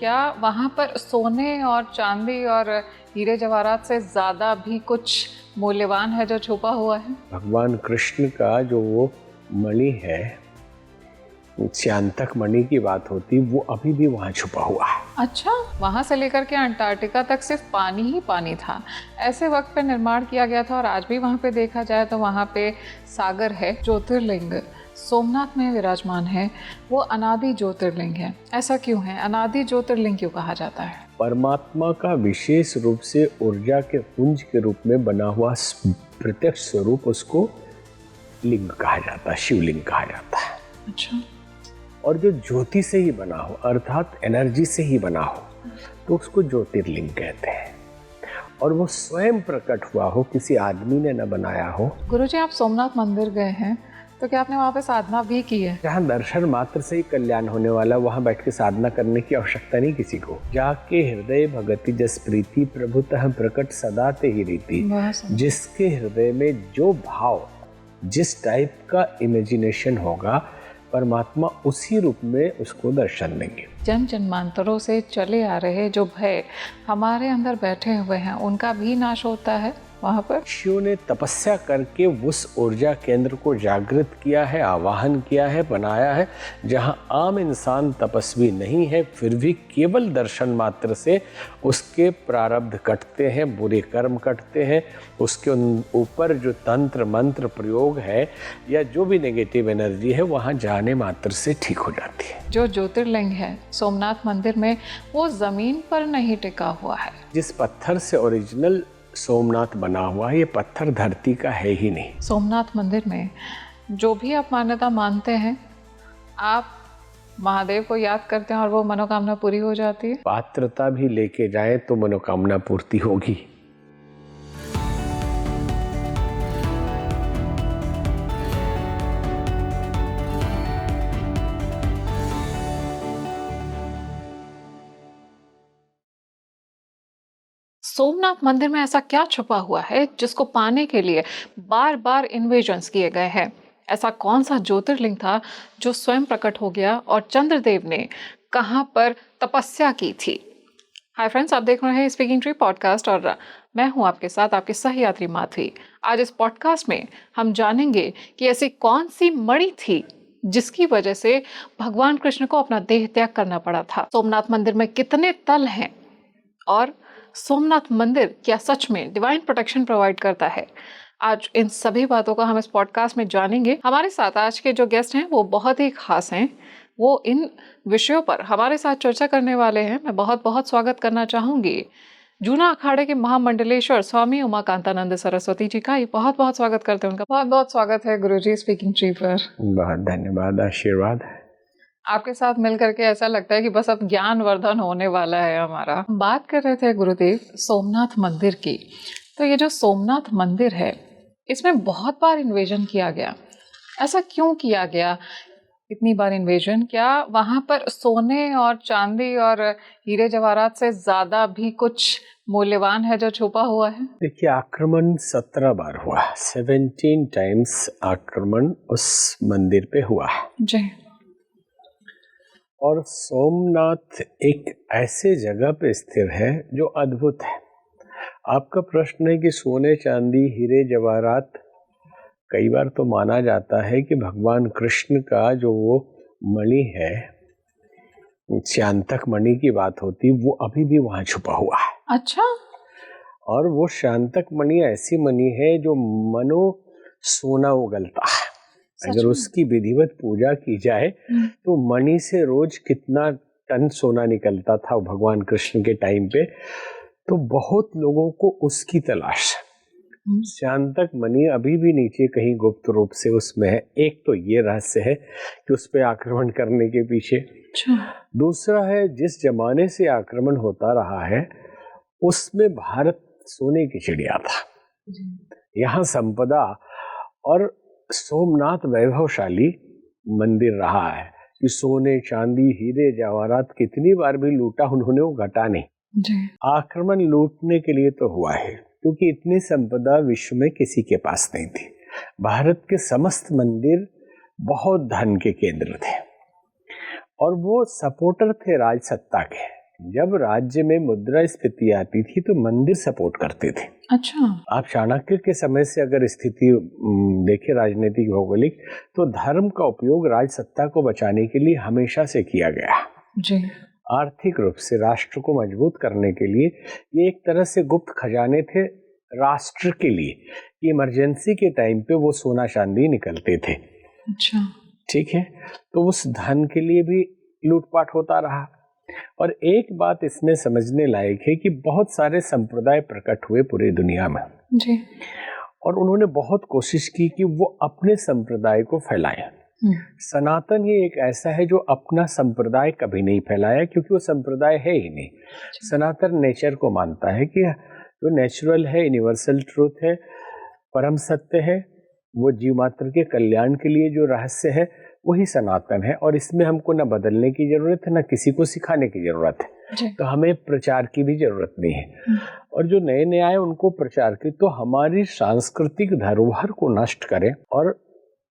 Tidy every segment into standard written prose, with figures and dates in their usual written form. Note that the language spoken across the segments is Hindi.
क्या वहाँ पर सोने और चांदी और हीरे जवाहरात से ज़्यादा भी कुछ मूल्यवान है जो छुपा हुआ है? भगवान कृष्ण का जो वो मणि है, श्यानतक मणि की बात होती, वो अभी भी वहाँ छुपा हुआ है। अच्छा, वहाँ से लेकर के अंटार्कटिका तक सिर्फ पानी ही पानी था। ऐसे वक्त पे निर्माण किया गया था और आज भी वहाँ पे देखा जाए तो वहाँ पे सागर है। ज्योतिर्लिंग सोमनाथ में विराजमान है, वो अनादि ज्योतिर्लिंग है। ऐसा क्यों है? अनादि ज्योतिर्लिंग क्यों कहा जाता है? परमात्मा का विशेष रूप से ऊर्जा के पुंज के रूप में बना हुआ प्रत्यक्ष स्वरूप, उसको लिंग कहा जाता है, शिवलिंग कहा जाता है। अच्छा। और जो ज्योति से ही बना हो, अर्थात एनर्जी से ही बना हो, तो उसको ज्योतिर्लिंग कहते हैं। और वो स्वयं प्रकट हुआ हो, किसी आदमी ने न बनाया हो। गुरुजी, आप सोमनाथ मंदिर गए हैं तो क्या आपने वहाँ पे साधना भी की है? जहाँ दर्शन मात्र से ही कल्याण होने वाला, वहाँ बैठ के साधना करने की आवश्यकता नहीं किसी को। जाके हृदय भगति जस प्रीति प्रभुतः प्रकट सदा ते ही रीति। जिसके हृदय में जो भाव, जिस टाइप का इमेजिनेशन होगा, परमात्मा उसी रूप में उसको दर्शन देंगे। जन जन्मांतरों से चले आ रहे जो भय हमारे अंदर बैठे हुए हैं, उनका भी नाश होता है वहाँ पर। ऋषियों ने तपस्या करके उस ऊर्जा केंद्र को जागृत किया है, आवाहन किया है, बनाया है। जहाँ आम इंसान तपस्वी नहीं है, फिर भी केवल दर्शन मात्र से उसके प्रारब्ध कटते हैं, बुरे कर्म कटते हैं। उसके ऊपर जो तंत्र मंत्र प्रयोग है या जो भी नेगेटिव एनर्जी है, वहाँ जाने मात्र से ठीक हो जाती है। जो ज्योतिर्लिंग है सोमनाथ मंदिर में, वो जमीन पर नहीं टिका हुआ है। जिस पत्थर से ओरिजिनल सोमनाथ बना हुआ है, ये पत्थर धरती का है ही नहीं। सोमनाथ मंदिर में जो भी आप मान्यता मानते हैं, आप महादेव को याद करते हैं और वो मनोकामना पूरी हो जाती है। पात्रता भी लेके जाए तो मनोकामना पूर्ति होगी। सोमनाथ मंदिर में ऐसा क्या छुपा हुआ है जिसको पाने के लिए बार बार इन्वेजन्स किए गए हैं? ऐसा कौन सा ज्योतिर्लिंग था जो स्वयं प्रकट हो गया और चंद्रदेव ने कहां पर तपस्या की थी? हाय फ्रेंड्स, आप देख रहे हैं स्पीकिंग ट्री पॉडकास्ट और मैं हूं आपके साथ आपकी सहयात्री माधवी। आज इस पॉडकास्ट में हम जानेंगे कि ऐसी कौन सी मणि थी जिसकी वजह से भगवान कृष्ण को अपना देह त्याग करना पड़ा था। सोमनाथ मंदिर में कितने तल हैं और सोमनाथ मंदिर क्या सच में डिवाइन प्रोटेक्शन प्रोवाइड करता है? आज इन सभी बातों को हम इस पॉडकास्ट में जानेंगे। हमारे साथ आज के जो गेस्ट हैं वो बहुत ही खास हैं। वो इन विषयों पर हमारे साथ चर्चा करने वाले हैं। मैं बहुत बहुत स्वागत करना चाहूंगी जूना अखाड़े के महामंडलेश्वर स्वामी उमाकांतानंद सरस्वती जी का। बहुत बहुत स्वागत करते हैं उनका। बहुत बहुत स्वागत है गुरुजी स्पीकिंग ट्री पर। बहुत धन्यवाद, आशीर्वाद। आपके साथ मिलकर के ऐसा लगता है कि बस अब ज्ञानवर्धन होने वाला है हमारा। हम बात कर रहे थे गुरुदेव सोमनाथ मंदिर की। तो ये जो सोमनाथ मंदिर है, इसमें बहुत बार इन्वेजन किया गया। ऐसा क्यों किया गया? इतनी बार इन्वेजन? क्या वहाँ पर सोने और चांदी और हीरे जवाहरात से ज्यादा भी कुछ मूल्यवान है जो छुपा हुआ है? देखिए, आक्रमण 17 बार हुआ, 17 टाइम्स आक्रमण उस मंदिर पे हुआ जी। और सोमनाथ एक ऐसे जगह पे स्थिर है जो अद्भुत है। आपका प्रश्न है कि सोने चांदी हीरे जवाहरात, कई बार तो माना जाता है कि भगवान कृष्ण का जो वो मणि है, श्यानतक मणि की बात होती, वो अभी भी वहाँ छुपा हुआ है। अच्छा। और वो श्यानतक मणि ऐसी मणि है जो मनो सोना उगलता है। अगर उसकी विधिवत पूजा की जाए तो मणि से रोज कितना टन सोना निकलता था भगवान कृष्ण के टाइम पे। तो बहुत लोगों को उसकी तलाश है। श्यानतक मणि अभी भी नीचे कहीं गुप्त रूप से उसमें है। एक तो ये रहस्य है कि उस पे आक्रमण करने के पीछे। दूसरा है, जिस जमाने से आक्रमण होता रहा है उसमें भारत सोने की चिड़िया था। यहाँ संपदा और सोमनाथ वैभवशाली मंदिर रहा है कि सोने चांदी हीरे जवाहरात कितनी बार भी लूटा उन्होंने, वो घटा नहीं जी। आक्रमण लूटने के लिए तो हुआ है, क्योंकि इतनी संपदा विश्व में किसी के पास नहीं थी। भारत के समस्त मंदिर बहुत धन के केंद्र थे और वो सपोर्टर थे राज सत्ता के। जब राज्य में मुद्रास्फीति आती थी तो मंदिर सपोर्ट करते थे। अच्छा। आप चाणक्य के समय से अगर स्थिति देखें राजनीतिक भौगोलिक, तो धर्म का उपयोग राजसत्ता को बचाने के लिए हमेशा से किया गया। जी। आर्थिक रूप से राष्ट्र को मजबूत करने के लिए ये एक तरह से गुप्त खजाने थे राष्ट्र के लिए, कि इमरजेंसी के टाइम पे वो सोना चांदी निकलते थे। अच्छा। ठीक है, तो उस धन के लिए भी लूटपाट होता रहा। और एक बात इसमें समझने लायक है कि बहुत सारे संप्रदाय प्रकट हुए पूरी दुनिया में जी। और उन्होंने बहुत कोशिश की कि वो अपने संप्रदाय को फैलाएं। सनातन ये एक ऐसा है जो अपना संप्रदाय कभी नहीं फैलाया, क्योंकि वो संप्रदाय है ही नहीं। सनातन नेचर को मानता है कि जो नेचुरल है, यूनिवर्सल ट्रूथ है, परम सत्य है, वो जीव मात्र के कल्याण के लिए जो रहस्य है वही सनातन है। और इसमें हमको न बदलने की जरूरत है, न किसी को सिखाने की जरूरत है, तो हमें प्रचार की भी जरूरत नहीं है। और जो नए नए आए उनको प्रचार की, तो हमारी सांस्कृतिक धरोहर को नष्ट करें और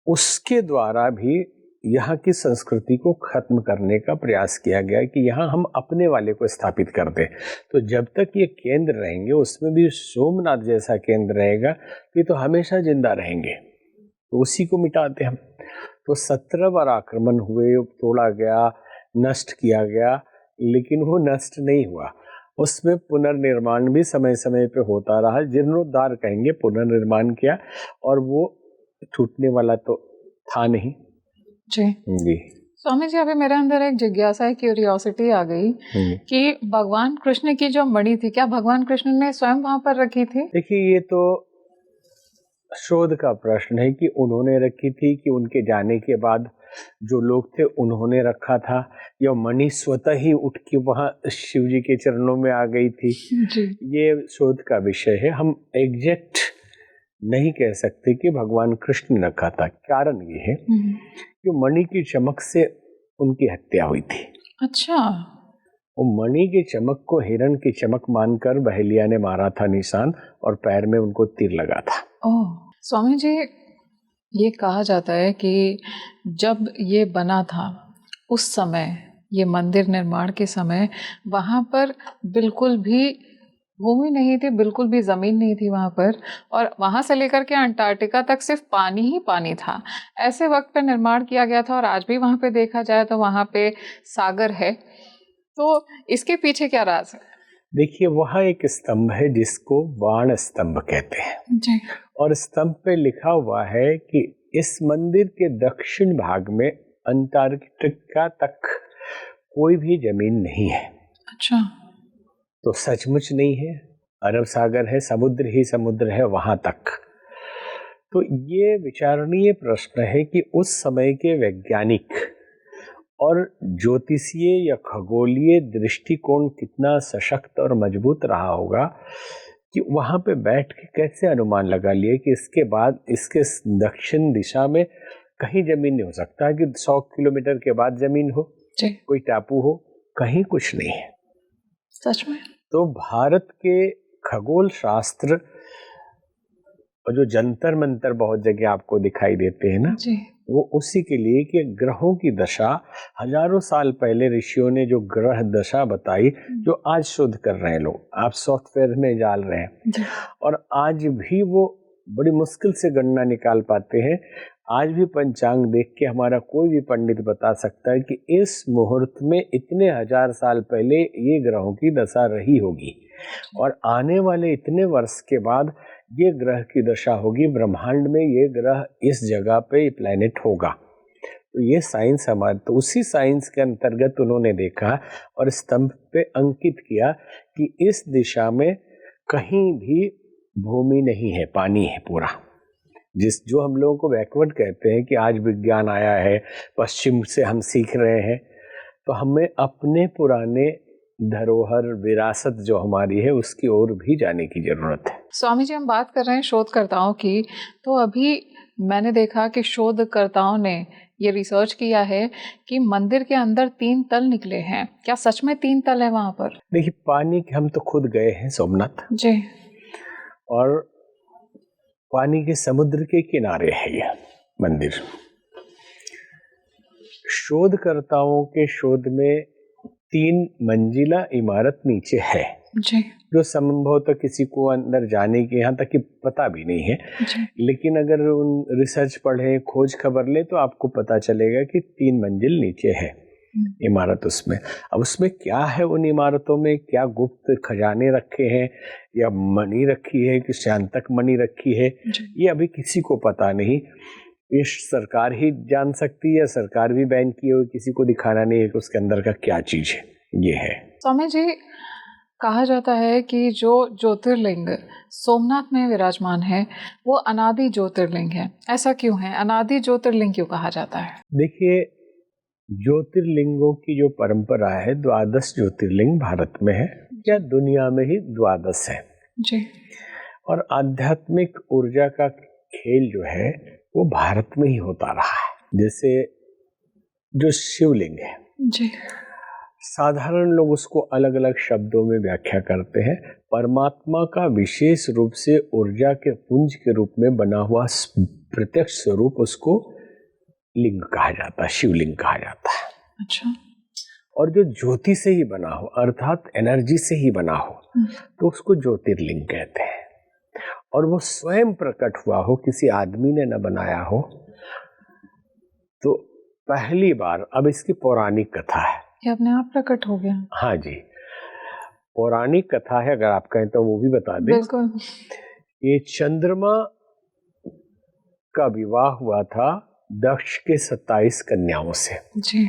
उसके द्वारा भी यहाँ की संस्कृति को खत्म करने का प्रयास किया गया है कि यहाँ हम अपने वाले को स्थापित कर दें। तो जब तक ये केंद्र रहेंगे, उसमें भी सोमनाथ जैसा केंद्र रहेगा, तो ये तो हमेशा जिंदा रहेंगे, तो उसी को मिटाते हम। तो 17 बार आक्रमण हुए, तोड़ा गया, नष्ट किया गया, लेकिन वो नष्ट नहीं हुआ। उसमें पुनर्निर्माण भी समय समय पे होता रहा, जीर्णोद्धार कहेंगे, पुनर्निर्माण किया, और वो टूटने वाला तो था नहीं। जी। स्वामी जी, अभी मेरे अंदर एक जिज्ञासा, क्यूरियोसिटी आ गई कि भगवान कृष्ण की जो मणि थी, क्या भगवान कृष्ण ने स्वयं वहां पर रखी थी? देखिए, ये तो शोध का प्रश्न है कि उन्होंने रखी थी कि उनके जाने के बाद जो लोग थे उन्होंने रखा था, या मणि स्वतः ही उठ के वहाँ शिव जी के चरणों में आ गई थी। जी। ये शोध का विषय है, हम एग्जैक्ट नहीं कह सकते कि भगवान कृष्ण ने रखा था। कारण ये है कि मणि की चमक से उनकी हत्या हुई थी। अच्छा। वो मणि की चमक को हिरण की चमक मानकर बहेलिया ने मारा था निशान, और पैर में उनको तीर लगा था। ओह, स्वामी जी, ये कहा जाता है कि जब ये बना था उस समय, ये मंदिर निर्माण के समय, वहाँ पर बिल्कुल भी भूमि नहीं थी, बिल्कुल भी ज़मीन नहीं थी वहाँ पर, और वहाँ से लेकर के अंटार्कटिका तक सिर्फ पानी ही पानी था। ऐसे वक्त पे निर्माण किया गया था, और आज भी वहाँ पे देखा जाए तो वहाँ पे सागर है। तो इसके पीछे क्या राज है? देखिए, वहाँ एक स्तंभ है जिसको बाण स्तंभ कहते हैं जी। और स्तंभ पे लिखा हुआ है कि इस मंदिर के दक्षिण भाग में अंटार्कटिका तक कोई भी जमीन नहीं है। अच्छा। तो सचमुच नहीं है, अरब सागर है, समुद्र ही समुद्र है वहां तक। तो ये विचारणीय प्रश्न है कि उस समय के वैज्ञानिक और ज्योतिषीय या खगोलीय दृष्टिकोण कितना सशक्त और मजबूत रहा होगा कि वहां पे बैठ के कैसे अनुमान लगा लिए कि इसके बाद इसके दक्षिण दिशा में कहीं जमीन नहीं हो सकता, कि 100 किलोमीटर के बाद जमीन हो, कोई टापू हो, कहीं कुछ नहीं है। सच में? तो भारत के खगोल शास्त्र और जो जंतर मंतर बहुत जगह आपको दिखाई देते हैं ना जी। वो उसी के लिए कि ग्रहों की दशा हजारों साल पहले ऋषियों ने जो ग्रह दशा बताई, जो आज शोध कर रहे हैं लोग, आप सॉफ्टवेयर में डाल रहे हैं, और आज भी वो बड़ी मुश्किल से गणना निकाल पाते हैं। आज भी पंचांग देख के हमारा कोई भी पंडित बता सकता है कि इस मुहूर्त में इतने हजार साल पहले ये ग्रहों की दशा रही होगी, और आने वाले इतने वर्ष के बाद ये ग्रह की दशा होगी, ब्रह्मांड में ये ग्रह इस जगह पे ये प्लैनेट होगा। तो ये साइंस हमारे, तो उसी साइंस के अंतर्गत उन्होंने देखा और स्तंभ पे अंकित किया कि इस दिशा में कहीं भी भूमि नहीं है, पानी है पूरा। जो हम लोगों को बैकवर्ड कहते हैं कि आज विज्ञान आया है, पश्चिम से हम सीख रहे हैं, तो हमें अपने पुराने धरोहर विरासत जो हमारी है उसकी ओर भी जाने की जरूरत है। स्वामी जी, हम बात कर रहे हैं शोधकर्ताओं की, तो अभी मैंने देखा कि शोधकर्ताओं ने ये रिसर्च किया है कि मंदिर के अंदर 3 तल निकले हैं। क्या सच में 3 तल है वहां पर? देखिए, पानी के हम तो खुद गए हैं सोमनाथ जी, और पानी के समुद्र के किनारे है यह मंदिर। शोधकर्ताओं के शोध में 3 मंजिला इमारत नीचे है, जी जो संभवतः किसी को अंदर जाने की यहाँ तक कि पता भी नहीं है। जी लेकिन अगर उन रिसर्च पढ़े, खोज खबर ले, तो आपको पता चलेगा कि 3 मंजिल नीचे है इमारत उसमें। अब उसमें क्या है, उन इमारतों में क्या गुप्त खजाने रखे हैं, या मणि रखी है कि शांतक मणि रखी है, ये अभी किसी को पता नहीं। ये सरकार ही जान सकती है, सरकार भी बैन किए हुए, किसी को दिखाना नहीं है कि उसके अंदर का क्या चीज है। ये है स्वामी जी, कहा जाता है कि जो ज्योतिर्लिंग सोमनाथ में विराजमान है वो अनादि ज्योतिर्लिंग है। ऐसा क्यों है? अनादि ज्योतिर्लिंग क्यों कहा जाता है? देखिए, ज्योतिर्लिंगों की जो परंपरा है, 12 ज्योतिर्लिंग भारत में है, या दुनिया में ही 12 है जी। और आध्यात्मिक ऊर्जा का खेल जो है वो भारत में ही होता रहा है। जैसे जो शिवलिंग है, जी साधारण लोग उसको अलग अलग शब्दों में व्याख्या करते हैं। परमात्मा का विशेष रूप से ऊर्जा के पुंज के रूप में बना हुआ प्रत्यक्ष स्वरूप, उसको लिंग कहा जाता है, शिवलिंग कहा जाता है। अच्छा। और जो ज्योति से ही बना हो, अर्थात एनर्जी से ही बना हो, तो उसको ज्योतिर्लिंग कहते हैं। और वो स्वयं प्रकट हुआ हो, किसी आदमी ने न बनाया हो। तो पहली बार, अब इसकी पौराणिक कथा है, ये अपने आप प्रकट हो गया? हाँ जी, पौराणिक कथा है, अगर आप कहें तो वो भी बता दें। बिल्कुल। ये चंद्रमा का विवाह हुआ था दक्ष के 27 कन्याओं से। जी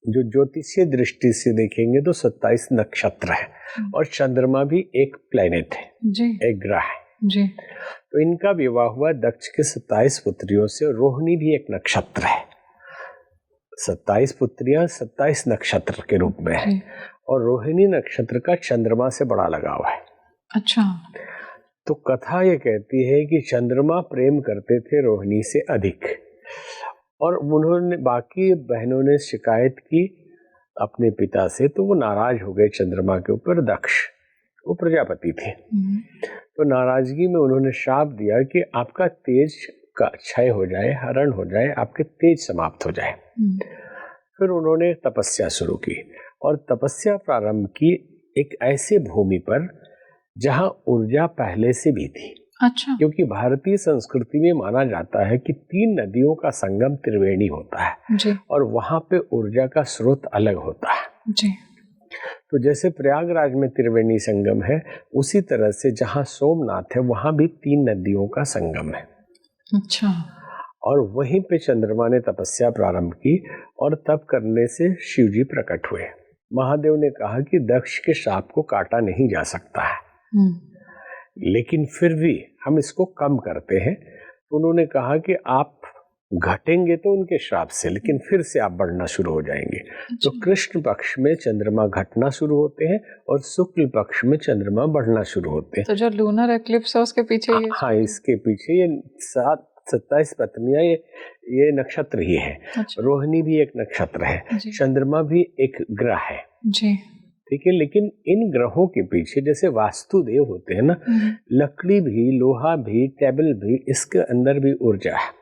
जो ज्योतिषीय दृष्टि से देखेंगे तो 27 नक्षत्र है, और चंद्रमा भी एक प्लेनेट है, जी एक ग्रह है। जी। तो इनका विवाह हुआ दक्ष के 27 पुत्रियों से। रोहिणी भी एक नक्षत्र है, 27 पुत्रियां 27 नक्षत्र के रूप में है, और रोहिणी नक्षत्र का चंद्रमा से बड़ा लगाव है। अच्छा। तो कथा ये कहती है कि चंद्रमा प्रेम करते थे रोहिणी से अधिक, और उन्होंने, बाकी बहनों ने शिकायत की अपने पिता से, तो वो नाराज हो गए चंद्रमा के ऊपर। दक्ष, वो प्रजापति थे, तो नाराजगी में उन्होंने शाप दिया कि आपका तेज का क्षय हो जाए, हरण हो जाए, आपके तेज समाप्त हो जाए। फिर उन्होंने तपस्या शुरू की, और तपस्या प्रारंभ की एक ऐसे भूमि पर जहां ऊर्जा पहले से भी थी। अच्छा। क्योंकि भारतीय संस्कृति में माना जाता है कि 3 नदियों का संगम त्रिवेणी होता है, जी और वहां पे ऊर्जा का स्रोत अलग होता है। जी। तो जैसे प्रयागराज में त्रिवेणी संगम है, उसी तरह से जहां सोमनाथ है वहां भी 3 नदियों का संगम है। अच्छा। और वहीं पे चंद्रमा ने तपस्या प्रारंभ की, और तप करने से शिव जी प्रकट हुए। महादेव ने कहा कि दक्ष के शाप को काटा नहीं जा सकता है, लेकिन फिर भी हम इसको कम करते हैं। तो उन्होंने कहा कि आप घटेंगे तो उनके श्राप से, लेकिन फिर से आप बढ़ना शुरू हो जाएंगे। तो कृष्ण पक्ष में चंद्रमा घटना शुरू होते हैं, और शुक्ल पक्ष में चंद्रमा बढ़ना शुरू होते हैं। तो जो लूनर एक्लिप्स है उसके पीछे ये? हाँ, इसके पीछे ये 27 पत्नियां, ये नक्षत्र ही है। अच्छा। रोहिणी भी एक नक्षत्र है, चंद्रमा भी एक ग्रह है। जी। ठीक है, लेकिन इन ग्रहों के पीछे जैसे वास्तुदेव होते हैं ना, लकड़ी भी, लोहा भी, टेबल भी, इसके अंदर भी ऊर्जा है।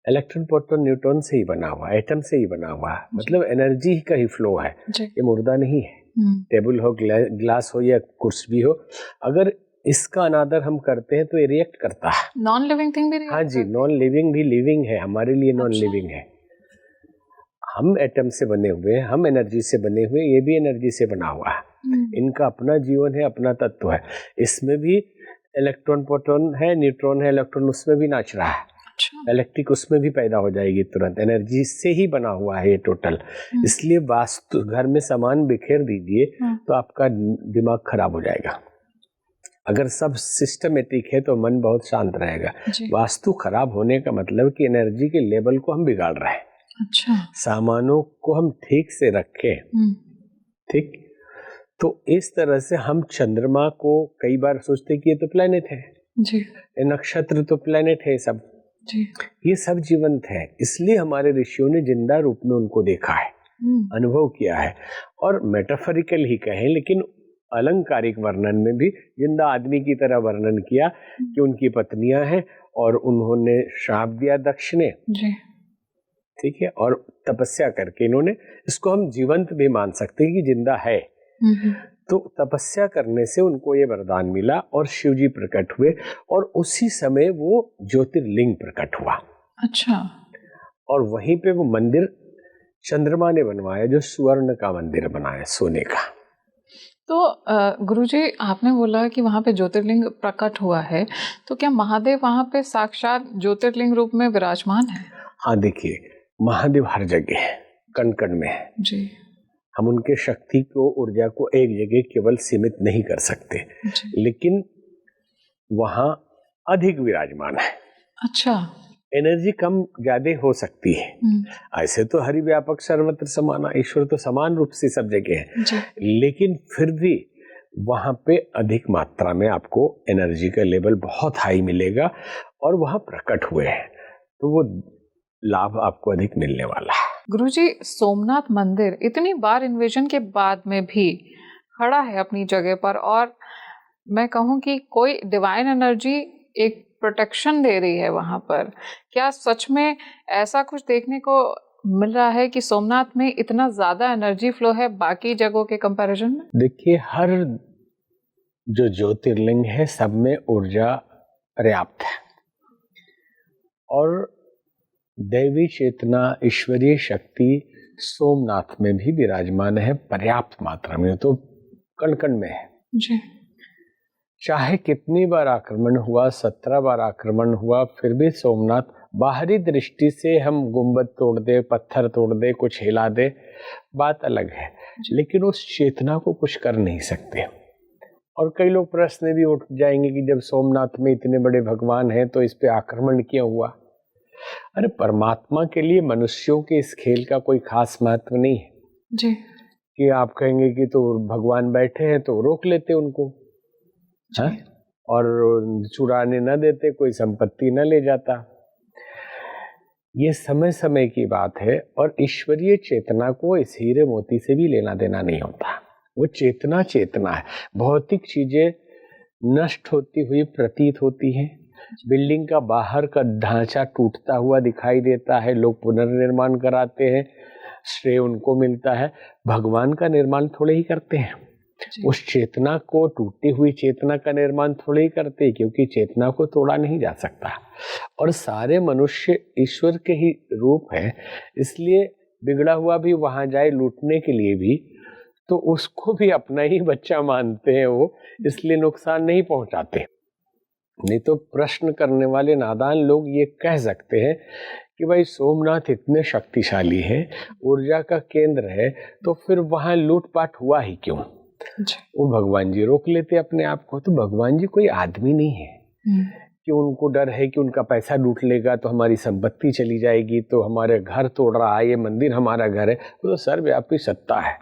इलेक्ट्रॉन, प्रोटॉन, न्यूट्रॉन से ही बना हुआ, एटम से ही बना हुआ, मतलब एनर्जी का ही फ्लो है, ये मुर्दा नहीं है। टेबल हो, ग्लास हो, या कुर्सी भी हो, अगर इसका अनादर हम करते हैं तो ये रिएक्ट करता है। नॉन लिविंग थिंग भी रिएक्ट? हाँ जी, नॉन लिविंग भी लिविंग है, हमारे लिए नॉन लिविंग है। हम एटम से बने हुए हैं, हम एनर्जी से बने हुए, ये भी एनर्जी से बना हुआ है। इनका अपना जीवन है, अपना तत्व है। इसमें भी इलेक्ट्रॉन, प्रोटॉन है, न्यूट्रॉन है, इलेक्ट्रॉन उसमें भी नाच रहा है। इलेक्ट्रिक उसमें भी पैदा हो जाएगी तुरंत, एनर्जी से ही बना हुआ है ये टोटल। इसलिए वास्तु, घर में सामान बिखेर दीजिए तो आपका दिमाग खराब हो जाएगा। अगर सब सिस्टमेटिक है तो मन बहुत शांत रहेगा। वास्तु खराब होने का मतलब कि एनर्जी के लेवल को हम बिगाड़ रहे हैं। अच्छा। सामानों को हम ठीक से रखें, ठीक। तो इस तरह से हम चंद्रमा को कई बार सोचते कि ये तो प्लेनेट है जी, ये नक्षत्र तो प्लेनेट है सब जी, ये सब जीवंत है, इसलिए हमारे ऋषियों ने जिंदा रूप में उनको देखा है, अनुभव किया है। और मेटाफोरिकल ही कहें लेकिन अलंकारिक वर्णन में भी जिंदा आदमी की तरह वर्णन किया कि उनकी पत्नियां हैं और उन्होंने श्राप दिया दक्ष ने, जी, ठीक है, और तपस्या करके इन्होंने, इसको हम जीवंत भी मान सकते हैं कि जिंदा है। तो तपस्या करने से उनको ये वरदान मिला और शिव जी प्रकट हुए और उसी समय वो ज्योतिर्लिंग प्रकट हुआ। अच्छा। और वहीं पे वो मंदिर चंद्रमा ने बनवाया, जो स्वर्ण का मंदिर बनाया, सोने का। तो गुरुजी, आपने बोला कि वहाँ पे ज्योतिर्लिंग प्रकट हुआ है, तो क्या महादेव वहाँ पे साक्षात ज्योतिर्लिंग रूप में विराजमान है? हाँ, देखिए, महादेव हर जगह है, कण कण में है जी। हम उनके शक्ति को, ऊर्जा को एक जगह केवल सीमित नहीं कर सकते, लेकिन वहाँ अधिक विराजमान है। अच्छा। एनर्जी कम ज्यादा हो सकती है, ऐसे तो हरि व्यापक सर्वत्र समाना, ईश्वर तो समान रूप से सब जगह है, लेकिन फिर भी वहां पे अधिक मात्रा में आपको एनर्जी का लेवल बहुत हाई मिलेगा और वहां प्रकट हुए हैं, तो वो लाभ आपको अधिक मिलने वाला है। गुरुजी, सोमनाथ मंदिर इतनी बार इन्वेजन के बाद में भी खड़ा है अपनी जगह पर, और मैं कहूँ कि कोई डिवाइन एनर्जी एक प्रोटेक्शन दे रही है वहां पर। क्या सच में ऐसा कुछ देखने को मिल रहा है कि सोमनाथ में इतना ज्यादा एनर्जी फ्लो है बाकी जगहों के कंपैरिजन में? देखिए, हर जो ज्योतिर्लिंग है सब में ऊर्जा पर्याप्त है और दैवी चेतना, ईश्वरीय शक्ति सोमनाथ में भी विराजमान है पर्याप्त मात्रा में, तो कण कण में है जी। चाहे कितनी बार आक्रमण हुआ, 17 बार आक्रमण हुआ, फिर भी सोमनाथ, बाहरी दृष्टि से हम गुंबद तोड़ दे, पत्थर तोड़ दे, कुछ हिला दे, बात अलग है, लेकिन उस चेतना को कुछ कर नहीं सकते। और कई लोग प्रश्न भी उठ जाएंगे कि जब सोमनाथ में इतने बड़े भगवान हैं तो इस पे आक्रमण क्यों हुआ? अरे, परमात्मा के लिए मनुष्यों के इस खेल का कोई खास महत्व नहीं है जी। कि आप कहेंगे कि तो भगवान बैठे हैं तो रोक लेते उनको, हाँ? और चुराने न देते, कोई संपत्ति न ले जाता। ये समय समय की बात है और ईश्वरीय चेतना को इस हीरे मोती से भी लेना देना नहीं होता। वो चेतना चेतना है। भौतिक चीजें नष्ट होती हुई प्रतीत होती हैं, बिल्डिंग का बाहर का ढांचा टूटता हुआ दिखाई देता है, लोग पुनर्निर्माण कराते हैं, श्रेय उनको मिलता है। भगवान का निर्माण थोड़े ही करते हैं, उस चेतना को, टूटी हुई चेतना का निर्माण थोड़े ही करते, क्योंकि चेतना को तोड़ा नहीं जा सकता और सारे मनुष्य ईश्वर के ही रूप हैं, इसलिए बिगड़ा हुआ भी वहां जाए लूटने के लिए भी तो उसको भी अपना ही बच्चा मानते हैं वो, इसलिए नुकसान नहीं पहुंचाते। नहीं तो प्रश्न करने वाले नादान लोग ये कह सकते हैं कि भाई सोमनाथ इतने शक्तिशाली है, ऊर्जा का केंद्र है, तो फिर वहां लूटपाट हुआ ही क्यों? वो भगवान जी रोक लेते अपने आप को। तो भगवान जी कोई आदमी नहीं है कि उनको डर है कि उनका पैसा लूट लेगा तो हमारी संपत्ति चली जाएगी, तो हमारे घर तोड़ रहा है, ये मंदिर हमारा घर है। वो तो सर्वव्यापी सत्ता है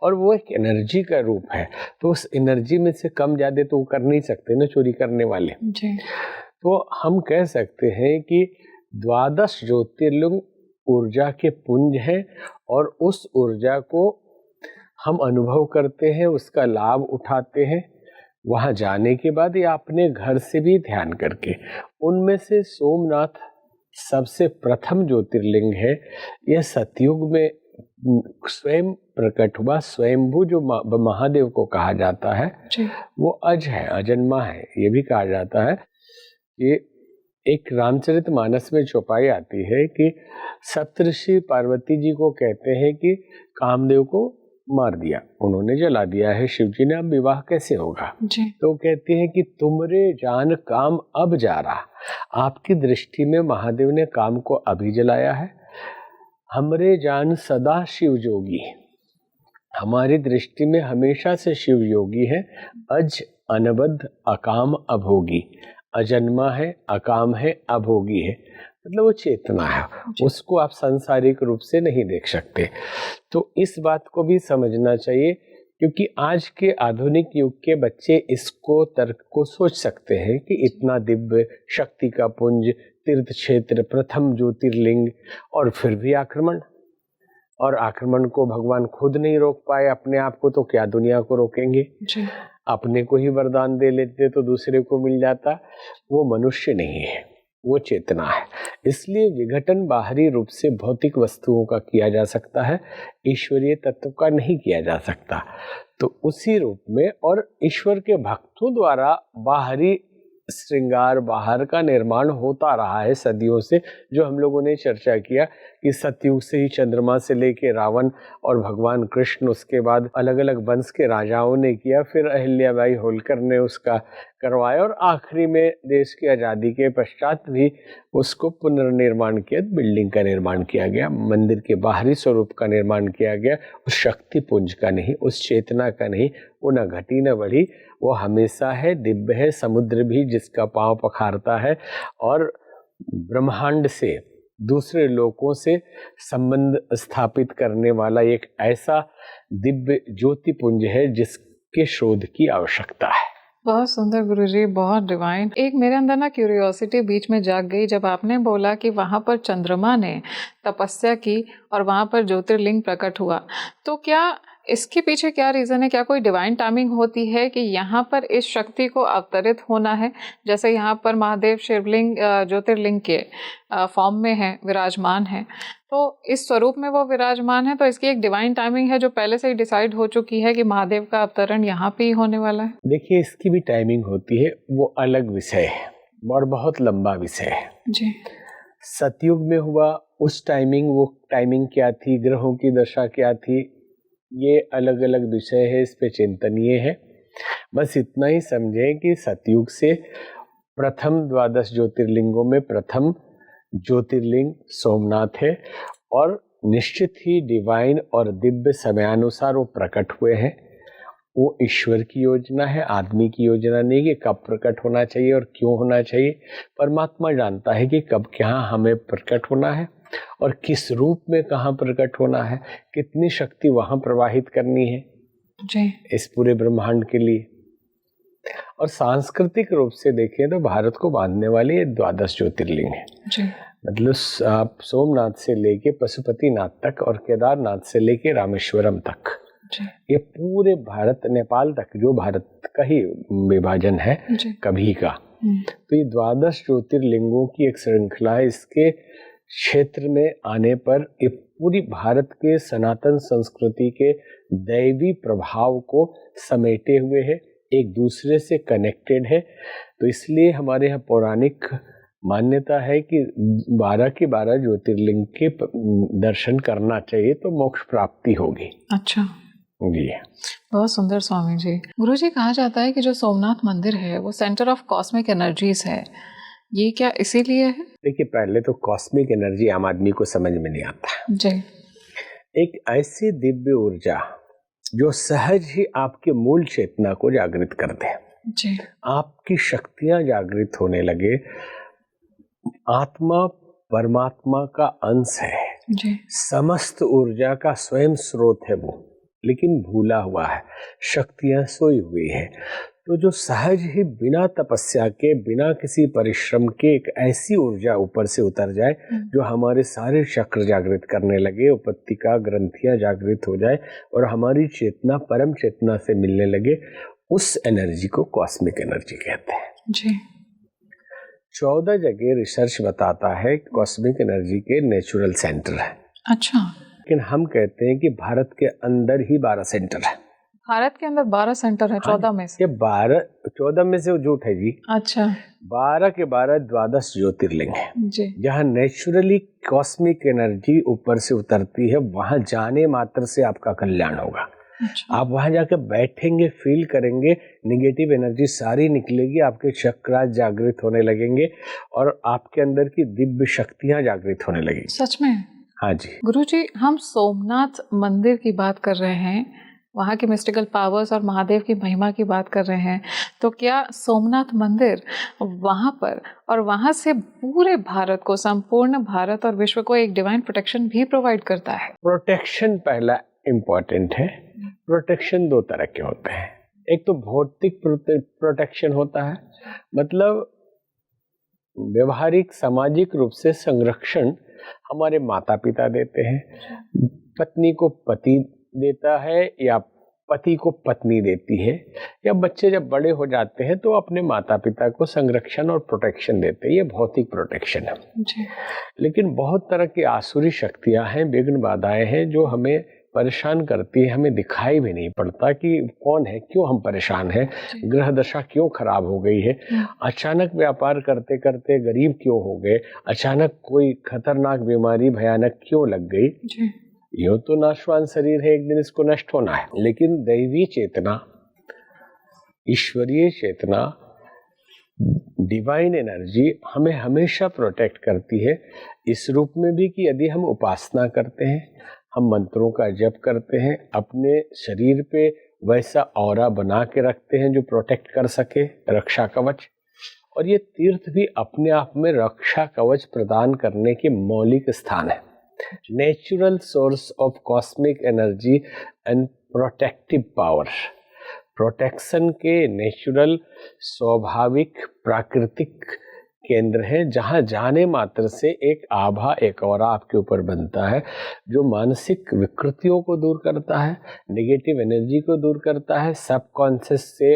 और वो एक एनर्जी का रूप है, तो उस एनर्जी में से कम ज्यादा तो वो कर नहीं सकते ना चोरी करने वाले जी। तो हम कह सकते हैं कि 12 ज्योतिर्लिंग ऊर्जा के पुंज हैं और उस ऊर्जा को हम अनुभव करते हैं, उसका लाभ उठाते हैं। वहां जाने के बाद या अपने घर से भी ध्यान करके, उनमें से सोमनाथ सबसे प्रथम ज्योतिर्लिंग है। यह सतयुग में स्वयं प्रकट हुआ। स्वयंभू जो महादेव को कहा जाता है वो अज है, अजन्मा है। ये भी कहा जाता है कि एक रामचरितमानस में चौपाई आती है कि सप्तऋषि पार्वती जी को कहते हैं कि कामदेव को मार दिया, उन्होंने जला दिया है शिव जी ने, अब विवाह कैसे होगा जी? तो कहते हैं कि तुमरे जान काम अब जा रहा। आपकी दृष्टि में महादेव ने काम को अभी जलाया है। हमरे जान सदा शिव योगी, हमारी दृष्टि में हमेशा से शिव योगी है। अज अनबद्ध अकाम अभोगी, अजन्मा है, अकाम है, अभोगी है, मतलब वो चेतना है, उसको आप सांसारिक रूप से नहीं देख सकते। तो इस बात को भी समझना चाहिए, क्योंकि आज के आधुनिक युग के बच्चे इसको तर्क को सोच सकते हैं कि इतना दिव्य शक्ति का पुंज, तीर्थ क्षेत्र, प्रथम ज्योतिर्लिंग, और फिर भी आक्रमण, और आक्रमण को भगवान खुद नहीं रोक पाए अपने आप को, तो क्या दुनिया को रोकेंगे जी? अपने को ही वरदान दे लेते तो दूसरे को मिल जाता। वो मनुष्य नहीं है, वो चेतना है। इसलिए विघटन बाहरी रूप से भौतिक वस्तुओं का किया जा सकता है, ईश्वरीय तत्व का नहीं किया जा सकता। तो उसी रूप में और ईश्वर के भक्तों द्वारा बाहरी श्रृंगार, बाहर का निर्माण होता रहा है सदियों से, जो हम लोगों ने चर्चा किया कि सतयुग से ही चंद्रमा से लेके रावण और भगवान कृष्ण, उसके बाद अलग अलग वंश के राजाओं ने किया, फिर अहिल्याबाई होलकर ने उसका करवाया और आखिरी में देश की आज़ादी के पश्चात भी उसको पुनर्निर्माण किया, बिल्डिंग का निर्माण किया गया, मंदिर के बाहरी स्वरूप का निर्माण किया गया, उस शक्ति पुंज का नहीं, उस चेतना का नहीं। वो न घटी न बढ़ी, वो हमेशा है, दिव्य है। समुद्र भी जिसका पांव पखारता है और ब्रह्मांड से, दूसरे लोकों से संबंध स्थापित करने वाला एक ऐसा दिव्य ज्योतिपुंज है जिसके शोध की आवश्यकता है। बहुत सुंदर गुरुजी, बहुत डिवाइन। एक मेरे अंदर ना क्यूरियोसिटी बीच में जाग गई जब आपने बोला कि वहाँ पर चंद्रमा ने तपस्या की और वहाँ पर ज्योतिर्लिंग प्रकट हुआ। तो क्या इसके पीछे क्या रीज़न है? क्या कोई डिवाइन टाइमिंग होती है कि यहाँ पर इस शक्ति को अवतरित होना है? जैसे यहाँ पर महादेव शिवलिंग ज्योतिर्लिंग के फॉर्म में है, विराजमान है, तो इस स्वरूप में वो विराजमान है, तो इसकी एक डिवाइन टाइमिंग है जो पहले से ही डिसाइड हो चुकी है कि महादेव का अवतरण यहाँ पे ही होने वाला है। देखिए, इसकी भी टाइमिंग होती है, वो अलग विषय है और बहुत लंबा विषय है जी। सतयुग में हुआ उस टाइमिंग, वो टाइमिंग क्या थी, ग्रहों की दशा क्या थी, ये अलग अलग विषय है, इस पे चिंतनीय है। बस इतना ही समझें कि सतयुग से प्रथम 12 ज्योतिर्लिंगों में प्रथम ज्योतिर्लिंग सोमनाथ है और निश्चित ही डिवाइन और दिव्य समयानुसार वो प्रकट हुए हैं। वो ईश्वर की योजना है, आदमी की योजना नहीं कि कब प्रकट होना चाहिए और क्यों होना चाहिए। परमात्मा जानता है कि कब क्या हमें प्रकट होना है और किस रूप में कहाँ प्रकट होना है, कितनी शक्ति वहाँ प्रवाहित करनी है जी। इस पूरे ब्रह्मांड के लिए। और सांस्कृतिक रूप से देखें तो भारत को बांधने वाले ये 12 ज्योतिर्लिंग है। जी। मतलब आप सोमनाथ से लेके पशुपतिनाथ तक और केदारनाथ से लेके रामेश्वरम तक, ये पूरे भारत, नेपाल तक जो भारत का ही विभाजन है कभी का, तो ये 12 ज्योतिर्लिंगों की एक श्रृंखला है। इसके क्षेत्र में आने पर ये पूरी भारत के सनातन संस्कृति के दैवी प्रभाव को समेटे हुए है, एक दूसरे से कनेक्टेड है। तो इसलिए हमारे यहाँ पौराणिक मान्यता है कि 12 के 12 ज्योतिर्लिंग के दर्शन करना चाहिए तो मोक्ष प्राप्ति होगी। अच्छा जी, बहुत सुंदर स्वामी जी। गुरुजी, कहा जाता है कि जो सोमनाथ मंदिर है वो सेंटर ऑफ कॉस्मिक एनर्जीज है, ये क्या इसीलिए है? देखिए, पहले तो कॉस्मिक एनर्जी आम आदमी को समझ में नहीं आता जी। एक ऐसी दिव्य ऊर्जा जो सहज ही आपके मूल चेतना को जागृत कर दे जी। आपकी शक्तियां जागृत होने लगे। आत्मा परमात्मा का अंश है जी। समस्त ऊर्जा का स्वयं स्रोत है वो, लेकिन भूला हुआ है, शक्तियां सोई हुई है। तो जो सहज ही बिना तपस्या के, बिना किसी परिश्रम के एक ऐसी ऊर्जा ऊपर से उतर जाए जो हमारे सारे चक्र जागृत करने लगे, उपत्तिका ग्रंथियां जागृत हो जाए और हमारी चेतना परम चेतना से मिलने लगे, उस एनर्जी को कॉस्मिक एनर्जी कहते हैं। जी। 14 जगह रिसर्च बताता है कॉस्मिक एनर्जी के नेचुरल सेंटर है। अच्छा। लेकिन हम कहते हैं कि भारत के अंदर ही 12 सेंटर है। भारत के अंदर 12 सेंटर है 14 में से? ये 14 में से झूठ है जी। अच्छा। 12 के 12 द्वादश ज्योतिर्लिंग है जी। जहाँ नेचुरली कॉस्मिक एनर्जी ऊपर से उतरती है, वहां जाने मात्र से आपका कल्याण होगा। अच्छा। आप वहां जाकर बैठेंगे, फील करेंगे, निगेटिव एनर्जी सारी निकलेगी, आपके चक्रास जागृत होने लगेंगे और आपके अंदर की दिव्य शक्तियां जागृत होने लगेंगी। सच में? हाँ जी। गुरुजी, हम सोमनाथ मंदिर की बात कर रहे हैं, वहाँ के मिस्टिकल पावर्स और महादेव की महिमा की बात कर रहे हैं, तो क्या सोमनाथ मंदिर वहाँ पर और वहाँ से पूरे भारत को, संपूर्ण भारत और विश्व को एक डिवाइन प्रोटेक्शन भी प्रोवाइड करता है? प्रोटेक्शन पहला इम्पोर्टेंट है। प्रोटेक्शन 2 तरह के होते हैं। एक तो भौतिक प्रोटेक्शन होता है, मतलब व्यवहारिक सामाजिक रूप से संरक्षण हमारे माता पिता देते हैं, पत्नी को पति देता है या पति को पत्नी देती है, या बच्चे जब बड़े हो जाते हैं तो अपने माता पिता को संरक्षण और प्रोटेक्शन देते हैं। ये भौतिक प्रोटेक्शन है जी। लेकिन बहुत तरह की आसुरी शक्तियां हैं, विघ्न बाधाएं हैं जो हमें परेशान करती है। हमें दिखाई भी नहीं पड़ता कि कौन है, क्यों हम परेशान हैं, ग्रह दशा क्यों खराब हो गई है, अचानक व्यापार करते करते गरीब क्यों हो गए, अचानक कोई खतरनाक बीमारी भयानक क्यों लग गई। जी। यो तो नाशवान शरीर है, एक दिन इसको नष्ट होना है। लेकिन दैवी चेतना, ईश्वरीय चेतना, डिवाइन एनर्जी हमें हमेशा प्रोटेक्ट करती है, इस रूप में भी कि यदि हम उपासना करते हैं, हम मंत्रों का जप करते हैं, अपने शरीर पे वैसा ऑरा बना के रखते हैं जो प्रोटेक्ट कर सके, रक्षा कवच। और ये तीर्थ भी अपने आप में रक्षा कवच प्रदान करने के मौलिक स्थान है। Natural source of cosmic energy and protective power, protection के नेचुरल स्वाभाविक प्राकृतिक केंद्र है, जहां जाने मात्र से एक आभा, एक ऑरा आपके ऊपर बनता है जो मानसिक विकृतियों को दूर करता है, नेगेटिव एनर्जी को दूर करता है, सबकॉन्शियस से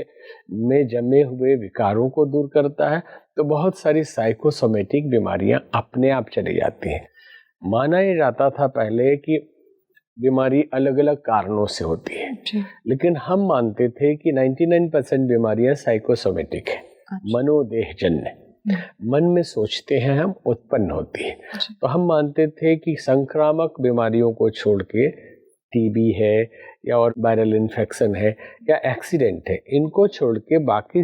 में जमे हुए विकारों को दूर करता है। तो बहुत सारी साइकोसोमेटिक बीमारियां अपने आप चली जाती हैं। माना ये जाता था पहले कि बीमारी अलग अलग कारणों से होती है, लेकिन हम मानते थे कि 99% बीमारियां साइकोसोमेटिक है, मनोदेहजन्य, मन में सोचते हैं हम, उत्पन्न होती है। तो हम मानते थे कि संक्रामक बीमारियों को छोड़ के, टीबी है या और वायरल इन्फेक्शन है या एक्सीडेंट है, इनको छोड़ के बाकी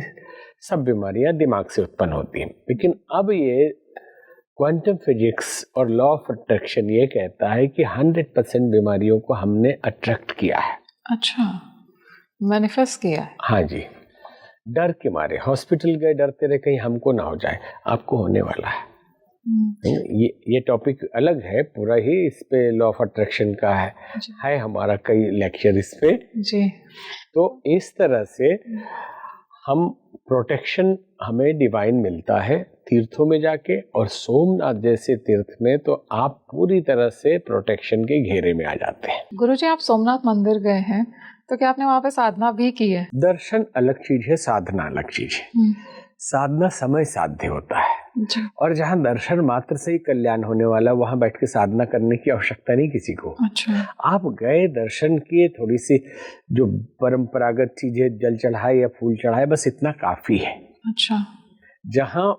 सब बीमारियां दिमाग से उत्पन्न होती हैं। लेकिन अब ये क्वांटम फिजिक्स और लॉ ऑफ अट्रैक्शन ये कहता है कि 100% बीमारियों को हमने अट्रैक्ट किया है। अच्छा, मैनिफेस्ट किया है। हाँ जी, डर के मारे हॉस्पिटल गए, डरते रहे कहीं हमको ना हो जाए, आपको होने वाला है। ये टॉपिक अलग है, पूरा ही इस पे लॉ ऑफ अट्रैक्शन का है हमारा कई लेक्चर इस पे जी। तो इस तरह से हम प्रोटेक्शन हमें डिवाइन मिलता है तीर्थों में जाके, और सोमनाथ जैसे तीर्थ में तो आप पूरी तरह से प्रोटेक्शन के घेरे में आ जाते हैं। गुरुजी, आप सोमनाथ मंदिर गए हैं तो क्या आपने वहाँ पे साधना भी की है? दर्शन अलग चीज है, साधना अलग चीज है। साधना समय साध्य होता है जी। और जहाँ दर्शन मात्र से ही कल्याण होने वाला, वहाँ बैठ के साधना करने की आवश्यकता नहीं किसी को। अच्छा। आप गए, दर्शन किए, थोड़ी सी जो परंपरागत चीजें, जल चढ़ाए या फूल चढ़ाए, बस इतना काफी है। अच्छा। जहाँ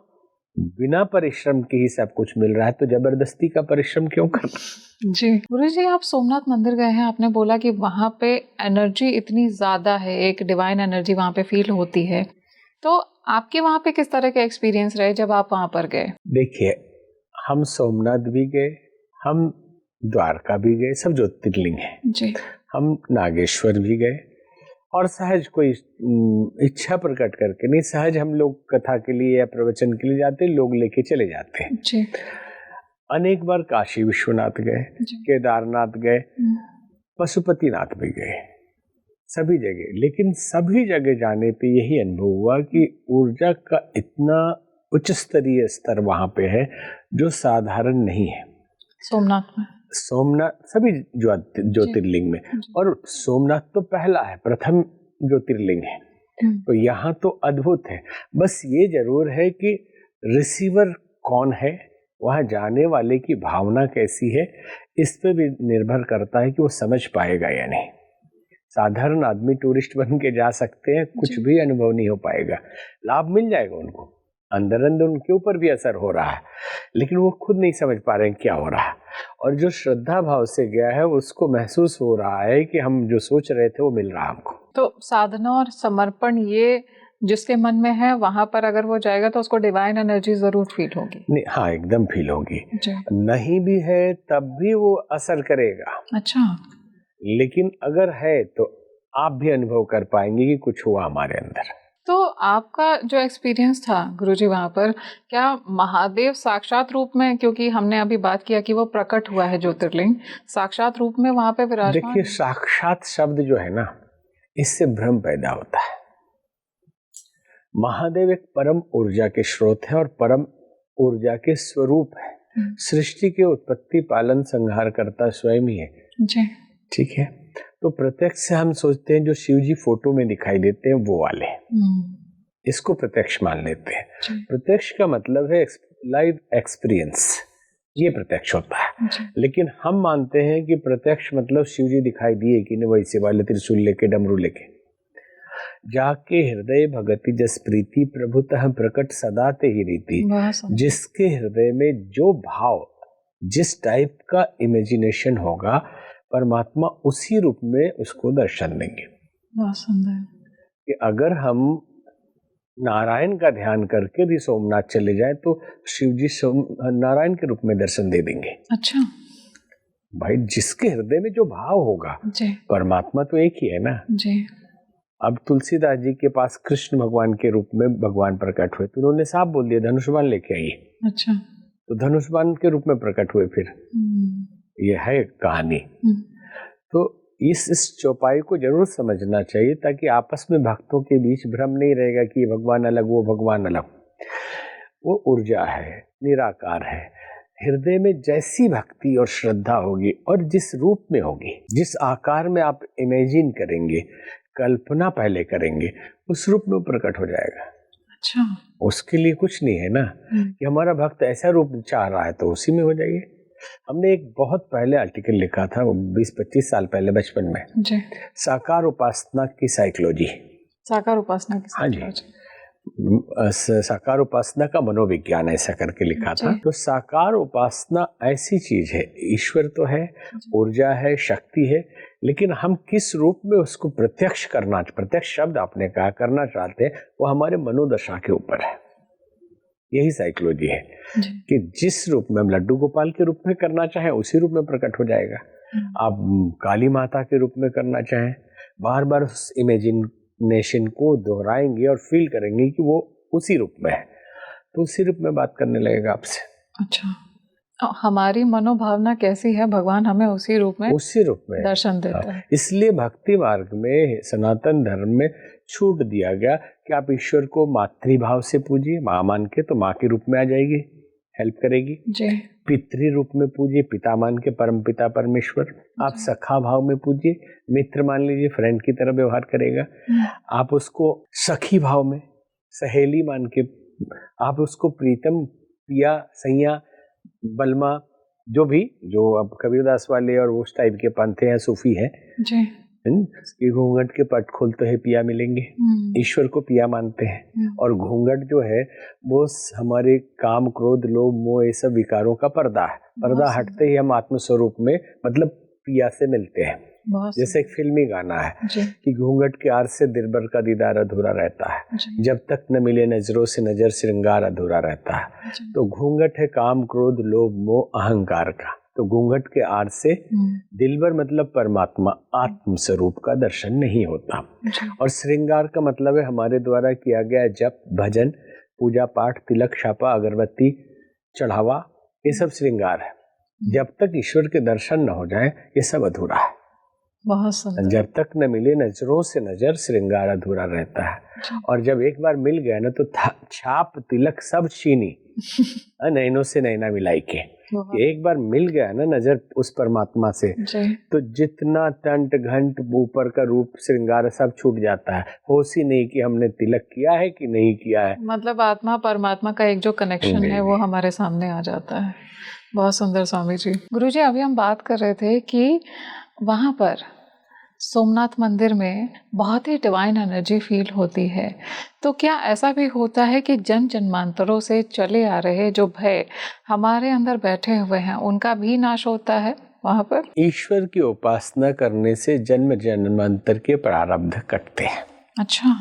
बिना परिश्रम के ही सब कुछ मिल रहा है तो जबरदस्ती का परिश्रम क्यों करना। जी। गुरुजी, आप सोमनाथ मंदिर गए हैं, आपने बोला कि वहाँ पे एनर्जी इतनी ज्यादा है, एक डिवाइन एनर्जी वहाँ पे फील होती है, तो आपके वहाँ पे किस तरह के एक्सपीरियंस रहे जब आप वहाँ पर गए? देखिए, हम सोमनाथ भी गए, हम द्वारका भी गए, सब ज्योतिर्लिंग है जी। हम नागेश्वर भी गए, और सहज कोई इच्छा प्रकट करके नहीं, सहज हम लोग कथा के लिए या प्रवचन के लिए जाते, लोग लेके चले जाते हैं जी। अनेक बार काशी विश्वनाथ गए, केदारनाथ गए, पशुपतिनाथ भी गए, सभी जगह। लेकिन सभी जगह जाने पे यही अनुभव हुआ कि ऊर्जा का इतना उच्च स्तरीय स्तर वहां पे है जो साधारण नहीं है। सोमनाथ में, सोमनाथ सभी ज्योतिर्लिंग में, और सोमनाथ तो पहला है, प्रथम ज्योतिर्लिंग है, तो यहाँ तो अद्भुत है। बस ये जरूर है कि रिसीवर कौन है, वहाँ जाने वाले की भावना कैसी है, इस पे भी निर्भर करता है कि वो समझ पाएगा या नहीं। साधारण आदमी टूरिस्ट बन के जा सकते हैं, कुछ भी अनुभव नहीं हो पाएगा, लाभ मिल जाएगा उनको, अंदर अंदर उनके ऊपर भी असर हो रहा है, लेकिन वो खुद नहीं समझ पा रहे हैं क्या हो रहा है। और जो श्रद्धा भाव से गया है उसको महसूस हो रहा है कि हम जो सोच रहे थे वो मिल रहा है हमको। तो साधना और समर्पण, ये जिसके मन में है वहां पर अगर वो जाएगा तो उसको डिवाइन एनर्जी जरूर फील होगी। नहीं, हाँ, एकदम फील होगी। नहीं भी है तब भी वो असर करेगा। अच्छा। लेकिन अगर है तो आप भी अनुभव कर पाएंगे कि कुछ हुआ हमारे अंदर। तो आपका जो एक्सपीरियंस था गुरुजी वहाँ पर, क्या महादेव साक्षात रूप में, क्योंकि हमने अभी बात किया कि वो प्रकट हुआ है ज्योतिर्लिंग, साक्षात रूप में वहाँ पे विराजमान? देखिए, साक्षात शब्द जो है ना, इससे भ्रम पैदा होता है। महादेव एक परम ऊर्जा के स्रोत है और परम ऊर्जा के स्वरूप है। सृष्टि के उत्पत्ति, पालन, संहार करता स्वयं ही है। जी। ठीक है, तो प्रत्यक्ष से हम सोचते हैं जो शिव जी फोटो में दिखाई देते हैं वो वाले, इसको प्रत्यक्ष मान लेते हैं। प्रत्यक्ष का मतलब है लाइव एक्सपीरियंस, ये प्रत्यक्ष होता है। लेकिन हम मानते हैं कि प्रत्यक्ष मतलब शिव जी दिखाई दिए कि नहीं, वैसे वाले त्रिशूल लेके डमरू लेके। जाके हृदय भगति जस प्रीति प्रभुतः प्रकट सदा ते ही रीति। जिसके हृदय में जो भाव, जिस टाइप का इमेजिनेशन होगा, परमात्मा उसी रूप में उसको दर्शन देंगे। बहुत सुंदर। कि अगर हम नारायण का ध्यान करके भी सोमनाथ चले जाएं तो शिव जी नारायण के रूप में दर्शन दे देंगे। अच्छा भाई, जिसके हृदय में जो भाव होगा, परमात्मा तो एक ही है ना जी। अब तुलसीदास जी के पास कृष्ण भगवान के रूप में भगवान प्रकट हुए तो उन्होंने साफ बोल दिया धनुष्बाण लेके आइए। अच्छा, तो धनुष्बाण के रूप में प्रकट हुए। फिर ये है कहानी। तो इस चौपाई को जरूर समझना चाहिए ताकि आपस में भक्तों के बीच भ्रम नहीं रहेगा कि ये भगवान अलग वो भगवान अलग। वो ऊर्जा है, निराकार है। हृदय में जैसी भक्ति और श्रद्धा होगी और जिस रूप में होगी, जिस आकार में आप इमेजिन करेंगे, कल्पना पहले करेंगे, उस रूप में प्रकट हो जाएगा। अच्छा, उसके लिए कुछ नहीं है ना कि हमारा भक्त ऐसा रूप चाह रहा है तो उसी में हो जाइए। हमने एक बहुत पहले आर्टिकल लिखा था, 20-25 साल पहले, बचपन में जी। साकार उपासना की साइकोलॉजी। साकार उपासना की साइकोलॉजी, हाँ जी, साकार उपासना का मनोविज्ञान, ऐसा करके लिखा था। तो साकार उपासना ऐसी चीज है, ईश्वर तो है, ऊर्जा है, शक्ति है, लेकिन हम किस रूप में उसको प्रत्यक्ष करना, प्रत्यक्ष शब्द आपने कहा, करना चाहते हैं, वो हमारे मनोदशा के ऊपर है। यही साइकोलॉजी है कि जिस रूप में हम लड्डू गोपाल के रूप में करना चाहें उसी रूप में प्रकट हो जाएगा। आप काली माता के रूप में करना चाहें, बार बार उस इमेजिनेशन को दोहराएंगे और फील करेंगे कि वो उसी रूप में है, तो उसी रूप में बात करने लगेगा आपसे। अच्छा, हमारी मनोभावना कैसी है, भगवान हमें उसी रूप में दर्शन देता है। इसलिए भक्ति मार्ग में, सनातन धर्म में छूट दिया गया कि आप ईश्वर को मातृभाव से पूजिए, माँ मान के, तो माँ के रूप में आ जाएगी, हेल्प करेगी जी। पितृ रूप में पूजिए, पिता मान के, परम पिता परमेश्वर। आप सखा भाव में पूजिए, मित्र मान लीजिए, फ्रेंड की तरह व्यवहार करेगा। आप उसको सखी भाव में, सहेली मान के, आप उसको प्रीतम, पिया, सैया, बलमा, जो भी, जो अब कबीरदास वाले और उस टाइप के पंथे हैं, सूफी हैं जी, कि घूंघट के पट खोलते हैं पिया मिलेंगे, ईश्वर को पिया मानते हैं। और घूंघट जो है वो हमारे काम, क्रोध, लोभ, मोह, ये सब विकारों का पर्दा है। पर्दा हटते ही हम आत्मस्वरूप में, मतलब पिया से मिलते हैं। जैसे एक फिल्मी गाना है कि घूंघट के आड़ से दिलबर का दीदार अधूरा रहता है, जब तक न मिले नजरों से नजर श्रृंगार अधूरा रहता है। तो घूंघट है काम, क्रोध, लोभ, मोह, अहंकार का। तो घूंघट के आड़ से दिलबर मतलब परमात्मा, आत्म स्वरूप का दर्शन नहीं होता। और श्रृंगार का मतलब है हमारे द्वारा किया गया जप, भजन, पूजा पाठ, तिलक, छापा, अगरबत्ती, चढ़ावा, ये सब श्रृंगार है। जब तक ईश्वर के दर्शन न हो जाए ये सब अधूरा है। बहुत सुंदर। जब तक न मिले नजरों से नजर श्रृंगार अधूरा रहता है। और जब एक बार मिल गया ना तो छाप, तिलक सब छीनी, नैनों से नैना मिलाई के। एक बार मिल गया ना नजर उस परमात्मा से, तो जितना टंट घंट ऊपर का रूप श्रृंगार सब छूट जाता है। होश ही नहीं कि हमने तिलक किया है कि नहीं किया है। मतलब आत्मा परमात्मा का एक जो कनेक्शन है वो हमारे सामने आ जाता है। बहुत सुंदर स्वामी जी। गुरुजी, अभी हम बात कर रहे थे कि वहाँ पर सोमनाथ मंदिर में बहुत ही डिवाइन एनर्जी फील होती है, तो क्या ऐसा भी होता है कि जन्म जन्मांतरों से चले आ रहे जो भय हमारे अंदर बैठे हुए हैं उनका भी नाश होता है वहाँ पर? ईश्वर की उपासना करने से जन्म जन्मांतर के प्रारब्ध कटते हैं। अच्छा।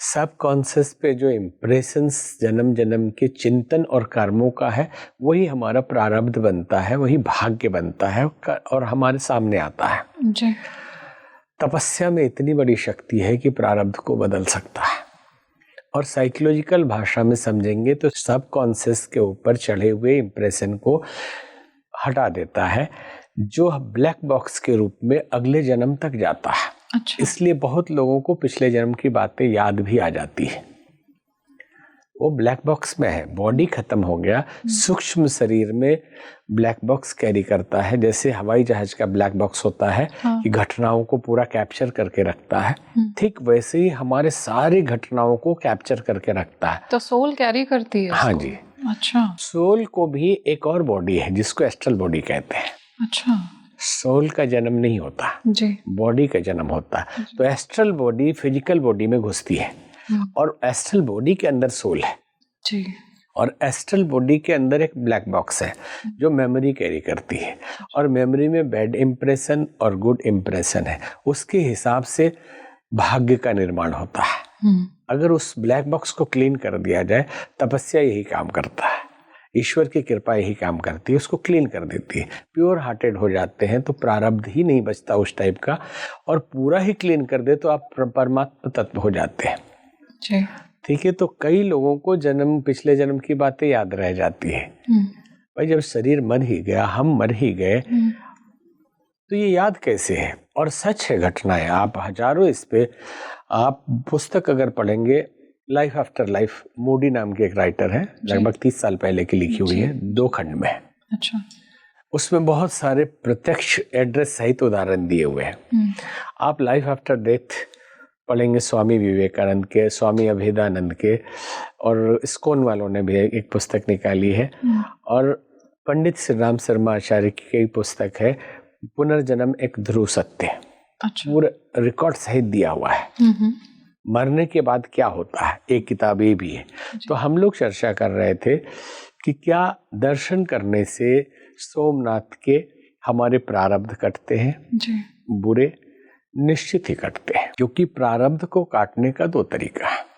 सब कॉन्शियस पे जो इम्प्रेशंस जन्म जन्म के चिंतन और कर्मों का है वही हमारा प्रारब्ध बनता है, वही भाग्य बनता है और हमारे सामने आता है जी। तपस्या में इतनी बड़ी शक्ति है कि प्रारब्ध को बदल सकता है। और साइकोलॉजिकल भाषा में समझेंगे तो सब कॉन्शियस के ऊपर चढ़े हुए इम्प्रेशन को हटा देता है, जो ब्लैक बॉक्स के रूप में अगले जन्म तक जाता है। अच्छा। इसलिए बहुत लोगों को पिछले जन्म की बातें याद भी आ जाती है। वो ब्लैक बॉक्स में है, बॉडी खत्म हो गया, सूक्ष्म शरीर में ब्लैक बॉक्स कैरी करता है, जैसे हवाई जहाज का ब्लैक बॉक्स होता है कि घटनाओं को पूरा कैप्चर करके रखता है, ठीक वैसे ही हमारे सारी घटनाओं को कैप्चर करके रखता है। तो सोल कैरी करती है हाँ उसको? जी। अच्छा। सोल को भी एक और बॉडी है जिसको एस्ट्रल बॉडी कहते हैं। अच्छा सोल का जन्म नहीं होता जी। बॉडी का जन्म होता है। तो एस्ट्रल बॉडी फिजिकल बॉडी में घुसती है और एस्ट्रल बॉडी के अंदर सोल है जी। और एस्ट्रल बॉडी के अंदर एक ब्लैक बॉक्स है जो मेमोरी कैरी करती है और मेमोरी में बैड इम्प्रेशन और गुड इम्प्रेशन है, उसके हिसाब से भाग्य का निर्माण होता है। अगर उस ब्लैक बॉक्स को क्लीन कर दिया जाए, तपस्या यही काम करता है, ईश्वर की कृपा यही काम करती है, उसको क्लीन कर देती है। प्योर हार्टेड हो जाते हैं तो प्रारब्ध ही नहीं बचता उस टाइप का, और पूरा ही क्लीन कर दे तो आप परमात्मा तत्व हो जाते हैं जी। ठीक है। तो कई लोगों को पिछले जन्म की बातें याद रह जाती है। भाई जब शरीर मर ही गया, हम मर ही गए, तो ये याद कैसे है? और सच है घटनाएं, आप हजारों इस पे आप पुस्तक अगर पढ़ेंगे, लाइफ आफ्टर लाइफ, मोडी नाम के एक राइटर है, लगभग 30 साल पहले की लिखी हुई है, 2 खंड में। अच्छा। उसमें बहुत सारे प्रत्यक्ष एड्रेस सहित उदाहरण दिए हुए हैं। आप लाइफ आफ्टर डेथ पढ़ेंगे स्वामी विवेकानंद के, स्वामी अभेदानंद के, और इस्कॉन वालों ने भी एक पुस्तक निकाली है, और पंडित श्री राम शर्मा आचार्य की एक पुस्तक है पुनर्जन्म एक ध्रुव सत्य। अच्छा। पूरा रिकॉर्ड सहित दिया हुआ है मरने के बाद क्या होता है, एक किताब ये भी है। तो हम लोग चर्चा कर रहे थे कि क्या दर्शन करने से सोमनाथ के हमारे प्रारब्ध कटते हैं जी। बुरे? निश्चित ही कटते हैं, क्योंकि प्रारब्ध को काटने का 2 तरीका है।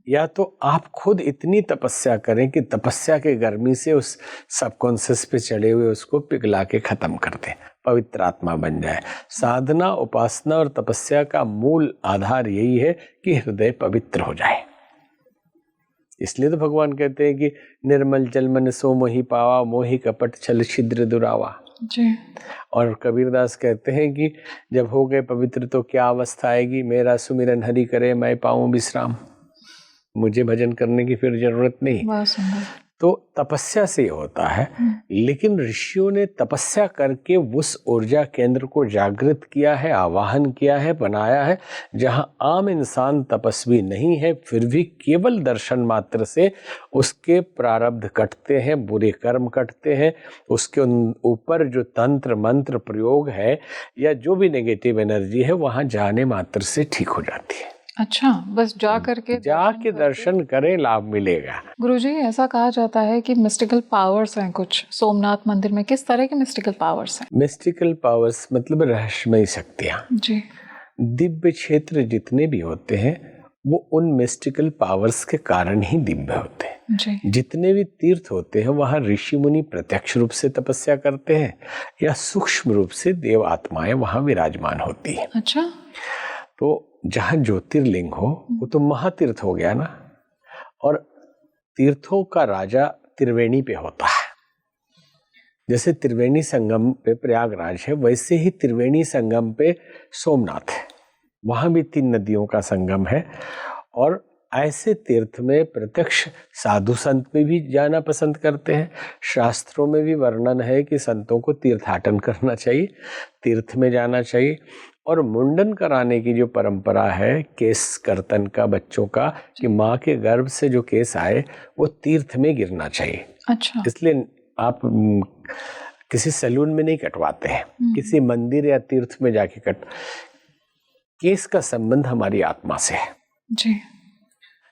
या तो आप खुद इतनी तपस्या करें कि तपस्या के गर्मी से उस सबकॉन्शियस पे चढ़े हुए उसको पिघला के खत्म कर दें, पवित्र आत्मा बन जाए। साधना, उपासना और तपस्या का मूल आधार यही है कि हृदय पवित्र हो जाए। इसलिए तो भगवान कहते हैं कि निर्मल जल मन सो मोहि पावा, मोहि कपट छल छिद्र दुरावा जी। और कबीरदास कहते हैं कि जब हो गए पवित्र तो क्या अवस्था आएगी, मेरा सुमिरन हरि करे मैं पाऊं विश्राम, मुझे भजन करने की फिर जरूरत नहीं। तो तपस्या से होता है, लेकिन ऋषियों ने तपस्या करके उस ऊर्जा केंद्र को जागृत किया है, आवाहन किया है, बनाया है, जहां आम इंसान तपस्वी नहीं है, फिर भी केवल दर्शन मात्र से उसके प्रारब्ध कटते हैं, बुरे कर्म कटते हैं, उसके ऊपर जो तंत्र मंत्र प्रयोग है या जो भी नेगेटिव एनर्जी है वहां जाने मात्र से ठीक हो जाती है। अच्छा, बस जाके दर्शन करें, लाभ मिलेगा। गुरुजी, ऐसा कहा जाता है कि मिस्टिकल पावर्स हैं कुछ सोमनाथ मंदिर में। किस तरह के मिस्टिकल पावर्स हैं? मिस्टिकल पावर्स मतलब रहस्यमय शक्तियां जी। दिव्य क्षेत्र जितने भी होते हैं वो उन मिस्टिकल पावर्स के कारण ही दिव्य होते हैं जी। जितने भी तीर्थ होते हैं वहाँ ऋषि मुनि प्रत्यक्ष रूप से तपस्या करते हैं या सूक्ष्म रूप से देव आत्माएं वहाँ विराजमान होती है। अच्छा। तो जहाँ ज्योतिर्लिंग हो वो तो महातीर्थ हो गया ना, और तीर्थों का राजा त्रिवेणी पे होता है। जैसे त्रिवेणी संगम पे प्रयागराज है, वैसे ही त्रिवेणी संगम पे सोमनाथ है, वहाँ भी 3 नदियों का संगम है। और ऐसे तीर्थ में प्रत्यक्ष साधु संत में भी जाना पसंद करते हैं। शास्त्रों में भी वर्णन है कि संतों को तीर्थाटन करना चाहिए, तीर्थ में जाना चाहिए। और मुंडन कराने की जो परंपरा है, केस कर्तन का बच्चों का, कि माँ के गर्भ से जो केस आए वो तीर्थ में गिरना चाहिए। अच्छा। इसलिए आप किसी सैलून में नहीं कटवाते हैं, किसी मंदिर या तीर्थ में जाके केस का संबंध हमारी आत्मा से है जी।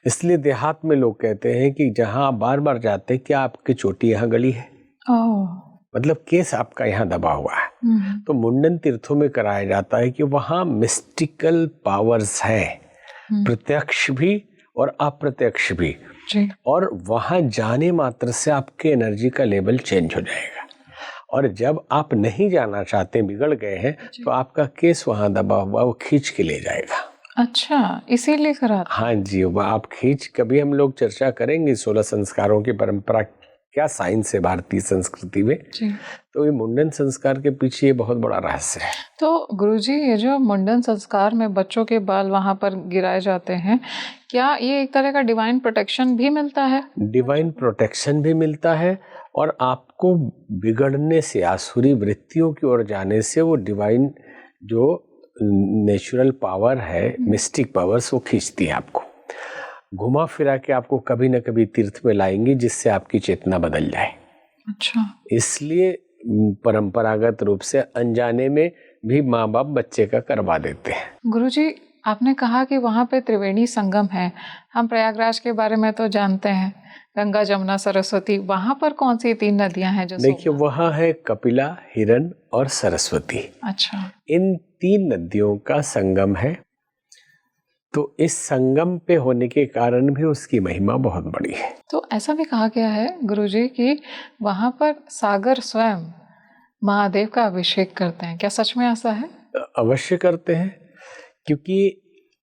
इसलिए देहात में लोग कहते हैं कि जहां आप बार बार जाते हैं, क्या आपकी चोटी यहाँ गली है? मतलब केस आपका यहाँ दबा हुआ है। तो मुंडन तीर्थों में कराया जाता है कि वहाँ मिस्टिकल पावर्स हैं, प्रत्यक्ष भी और अप्रत्यक्ष भी जी। और वहाँ जाने मात्र से आपके एनर्जी का लेवल चेंज हो जाएगा। और जब आप नहीं जाना चाहते, बिगड़ गए हैं, तो आपका केस वहाँ दबा हुआ वो खींच के ले जाएगा। अच्छा, इसीलिए करा? हाँ जी, आप खींच, कभी हम लोग चर्चा करेंगे 16 संस्कारों की परंपरा क्या साइंस है भारतीय संस्कृति में। जी। तो ये मुंडन संस्कार के पीछे ये बहुत बड़ा रहस्य है। तो गुरुजी, ये जो मुंडन संस्कार में बच्चों के बाल वहाँ पर गिराए जाते हैं, क्या ये एक तरह का डिवाइन प्रोटेक्शन भी मिलता है? डिवाइन प्रोटेक्शन भी मिलता है, और आपको बिगड़ने से, आसुरी वृत्तियों की ओर जाने से वो डिवाइन जो नेचुरल पावर है, मिस्टिक पावर्स, वो खींचती है आपको, घुमा फिरा के आपको कभी न कभी तीर्थ में लाएंगी, जिससे आपकी चेतना बदल जाए। अच्छा। इसलिए परंपरागत रूप से अनजाने में भी माँ बाप बच्चे का करवा देते हैं। गुरुजी, आपने कहा कि वहाँ पे त्रिवेणी संगम है। हम प्रयागराज के बारे में तो जानते हैं, गंगा, जमुना, सरस्वती। वहाँ पर कौन सी 3 नदियाँ हैं जो? देखिए, वहाँ है कपिला, हिरन और सरस्वती। अच्छा। इन 3 नदियों का संगम है। तो इस संगम पे होने के कारण भी उसकी महिमा बहुत बड़ी है। तो ऐसा भी कहा गया है गुरुजी कि वहाँ पर सागर स्वयं महादेव का अभिषेक करते हैं। क्या सच में ऐसा है? अवश्य करते हैं, क्योंकि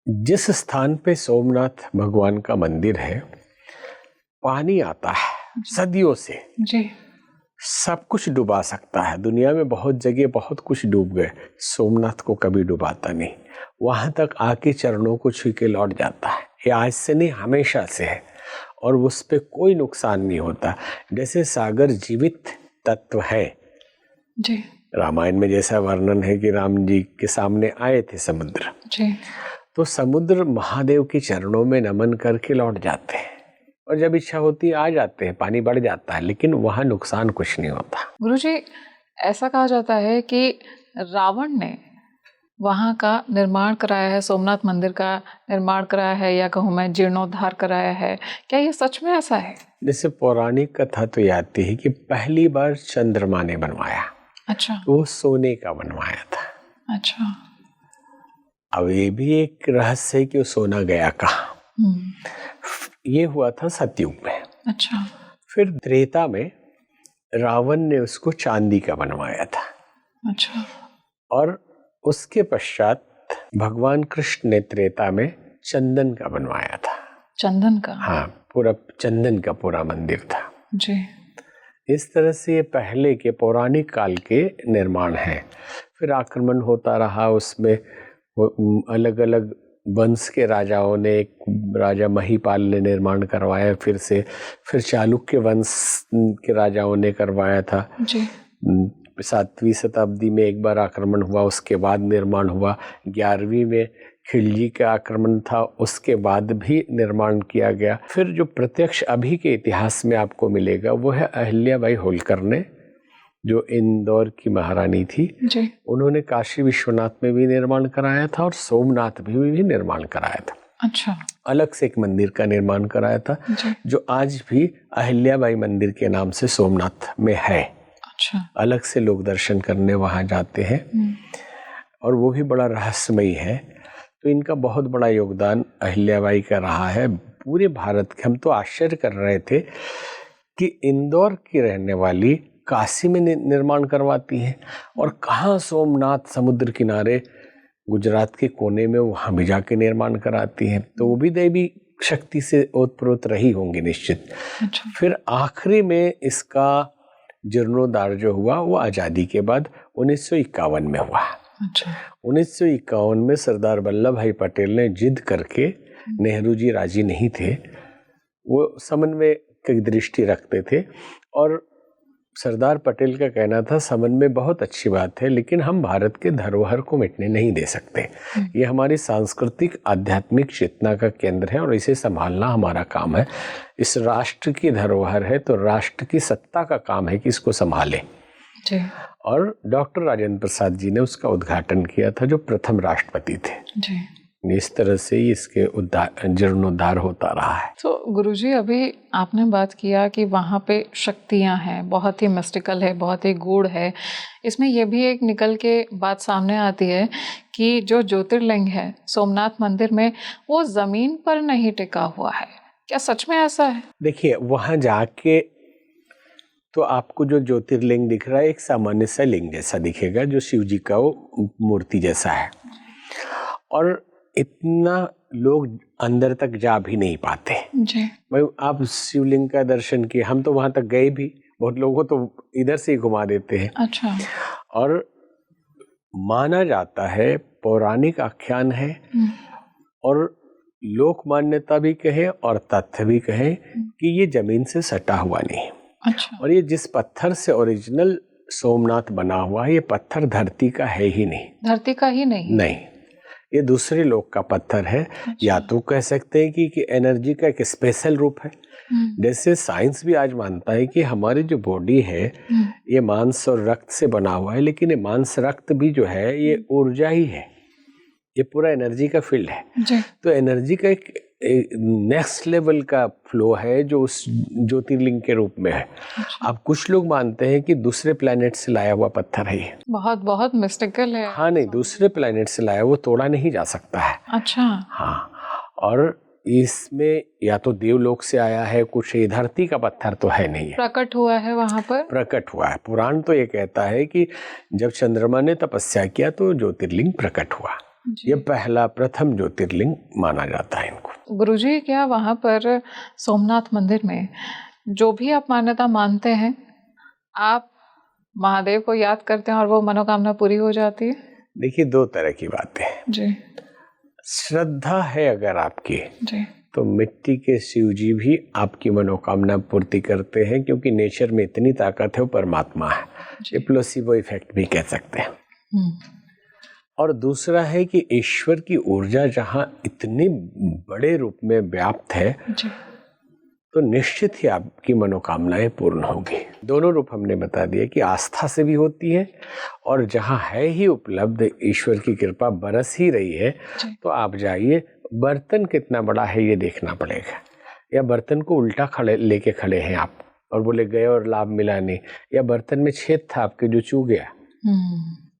जिस स्थान पे सोमनाथ भगवान का मंदिर है, पानी आता है सदियों से। जी। सब कुछ डुबा सकता है, दुनिया में बहुत जगह बहुत कुछ डूब गए, सोमनाथ को कभी डुबाता नहीं। वहां तक आके चरणों को छू के लौट जाता है। ये आज से नहीं, हमेशा से है, और उस पे कोई नुकसान नहीं होता। जैसे सागर जीवित तत्व है जी। रामायण में जैसा वर्णन है कि राम जी के सामने आए थे समुद्र, जी। तो समुद्र महादेव के चरणों में नमन करके लौट जाते हैं, और जब इच्छा होती है आ जाते हैं, पानी बढ़ जाता है, लेकिन वहाँ नुकसान कुछ नहीं होता। गुरुजी, ऐसा कहा जाता है कि रावण ने वहाँ का निर्माण कराया है, सोमनाथ मंदिर का निर्माण कराया है, या कहूँ मैं जीर्णोद्धार कराया है। क्या ये सच में ऐसा है? जैसे पौराणिक कथा तो ये आती है कि पहली बार चंद्रमा ने बनवाया। अच्छा। तो वो सोने का बनवाया था। अच्छा। अब ये भी एक रहस्य है कि वो सोना गया कहाँ। ये हुआ था सतयुग में। अच्छा। फिर त्रेता में रावण ने उसको चांदी का बनवाया था। अच्छा। और उसके पश्चात भगवान कृष्ण ने त्रेता में चंदन का बनवाया था। चंदन का? हाँ, पूरा चंदन का पूरा मंदिर था। जी। इस तरह से ये पहले के पौराणिक काल के निर्माण हैं। फिर आक्रमण होता रहा, उसमें अलग अलग वंश के राजाओं ने, एक राजा महीपाल ने निर्माण करवाया, फिर चालुक्य वंश के राजाओं ने करवाया था। जी। 7वीं शताब्दी में एक बार आक्रमण हुआ, उसके बाद निर्माण हुआ। 11वीं में खिलजी का आक्रमण था, उसके बाद भी निर्माण किया गया। फिर जो प्रत्यक्ष अभी के इतिहास में आपको मिलेगा वो है अहिल्याबाई होलकर ने, जो इंदौर की महारानी थी। जी। उन्होंने काशी विश्वनाथ में भी निर्माण कराया था और सोमनाथ भी निर्माण कराया था। अच्छा। अलग से एक मंदिर का निर्माण कराया था, जो आज भी अहिल्याबाई मंदिर के नाम से सोमनाथ में है। अच्छा। अलग से लोग दर्शन करने वहाँ जाते हैं, और वो भी बड़ा रहस्यमयी है। तो इनका बहुत बड़ा योगदान अहिल्याबाई का रहा है पूरे भारत के। हम तो आश्चर्य कर रहे थे कि इंदौर की रहने वाली काशी में निर्माण करवाती हैं, और कहाँ सोमनाथ समुद्र किनारे गुजरात के कोने में, वहाँ भी जाके निर्माण कराती हैं। तो वो भी देवी शक्ति से ओतप्रोत रही होंगी निश्चित। अच्छा। फिर आखिरी में इसका जीर्णोद्धार जो हुआ वो आज़ादी के बाद 1951 में हुआ। अच्छा। 1951 में सरदार वल्लभ भाई पटेल ने जिद करके, नेहरू जी राजी नहीं थे, वो समन्वय की दृष्टि रखते थे, और सरदार पटेल का कहना था समन्वय बहुत अच्छी बात है, लेकिन हम भारत के धरोहर को मिटने नहीं दे सकते। ये हमारी सांस्कृतिक आध्यात्मिक चेतना का केंद्र है, और इसे संभालना हमारा काम है। इस राष्ट्र की धरोहर है, तो राष्ट्र की सत्ता का काम है कि इसको संभाले। जी। और डॉक्टर राजेंद्र प्रसाद जी ने उसका उद्घाटन किया था, जो प्रथम राष्ट्रपति थे। जी। इस तरह से इसके जीर्णोद्धार होता रहा है। तो गुरुजी, अभी आपने बात किया कि वहाँ पे शक्तियाँ हैं, बहुत ही मिस्टिकल है, बहुत ही गूढ़ है। इसमें यह भी एक निकल के बात सामने आती है कि जो ज्योतिर्लिंग है सोमनाथ मंदिर में, वो ज़मीन पर नहीं टिका हुआ है। क्या सच में ऐसा है? देखिए, वहाँ जाके तो आपको जो ज्योतिर्लिंग दिख रहा है एक सामान्य सा लिंग जैसा दिखेगा, जो शिव जी का वो मूर्ति जैसा है। और इतना लोग अंदर तक जा भी नहीं पाते। जी। भाई आप शिवलिंग का दर्शन किए, हम तो वहां तक गए भी, बहुत लोगों को तो इधर से ही घुमा देते हैं। अच्छा। और माना जाता है, पौराणिक आख्यान है और लोक मान्यता भी कहे और तथ्य भी कहे कि ये जमीन से सटा हुआ नहीं। अच्छा। और ये जिस पत्थर से ओरिजिनल सोमनाथ बना हुआ है, ये पत्थर धरती का है ही नहीं। धरती का ही नहीं? ये दूसरे लोक का पत्थर है। या तो कह सकते हैं कि एनर्जी का एक स्पेशल रूप है। जैसे साइंस भी आज मानता है कि हमारी जो बॉडी है ये मांस और रक्त से बना हुआ है, लेकिन ये मांस रक्त भी जो है ये ऊर्जा ही है, ये पूरा एनर्जी का फील्ड है जी। तो एनर्जी का एक नेक्स्ट लेवल का फ्लो है जो उस ज्योतिर्लिंग के रूप में है। अच्छा। अब कुछ लोग मानते हैं कि दूसरे प्लेनेट से लाया हुआ पत्थर है ये। बहुत बहुत मिस्टिकल है। हाँ, नहीं, दूसरे प्लेनेट से लाया, वो तोड़ा नहीं जा सकता है। अच्छा। हाँ, और इसमें या तो देवलोक से आया है कुछ, ये धरती का पत्थर तो है नहीं है। प्रकट हुआ है वहां पर? प्रकट हुआ है। पुराण तो ये कहता है कि जब चंद्रमा ने तपस्या किया तो ज्योतिर्लिंग प्रकट हुआ। ये पहला प्रथम ज्योतिर्लिंग माना जाता है इनको। गुरुजी, क्या वहां पर सोमनाथ मंदिर में जो भी आप मान्यता मानते हैं, आप महादेव को याद करते हैं और वो मनोकामना पूरी हो जाती है? देखिए, दो तरह की बातें हैं जी। श्रद्धा है अगर आपकी जी। तो मिट्टी के शिव जी भी आपकी मनोकामना पूर्ति करते हैं, क्योंकि नेचर में इतनी ताकत है, वो परमात्मा है। ये प्लेसिबो इफेक्ट भी कह सकते हैं। और दूसरा है कि ईश्वर की ऊर्जा जहाँ इतने बड़े रूप में व्याप्त है जी। तो निश्चित ही आपकी मनोकामनाएं पूर्ण होंगी। दोनों रूप हमने बता दिया कि आस्था से भी होती है, और जहाँ है ही उपलब्ध, ईश्वर की कृपा बरस ही रही है, तो आप जाइए। बर्तन कितना बड़ा है ये देखना पड़ेगा, या बर्तन को उल्टा लेके खड़े हैं आप और बोले गए और लाभ मिला नहीं, या बर्तन में छेद था आपके जो चू गया।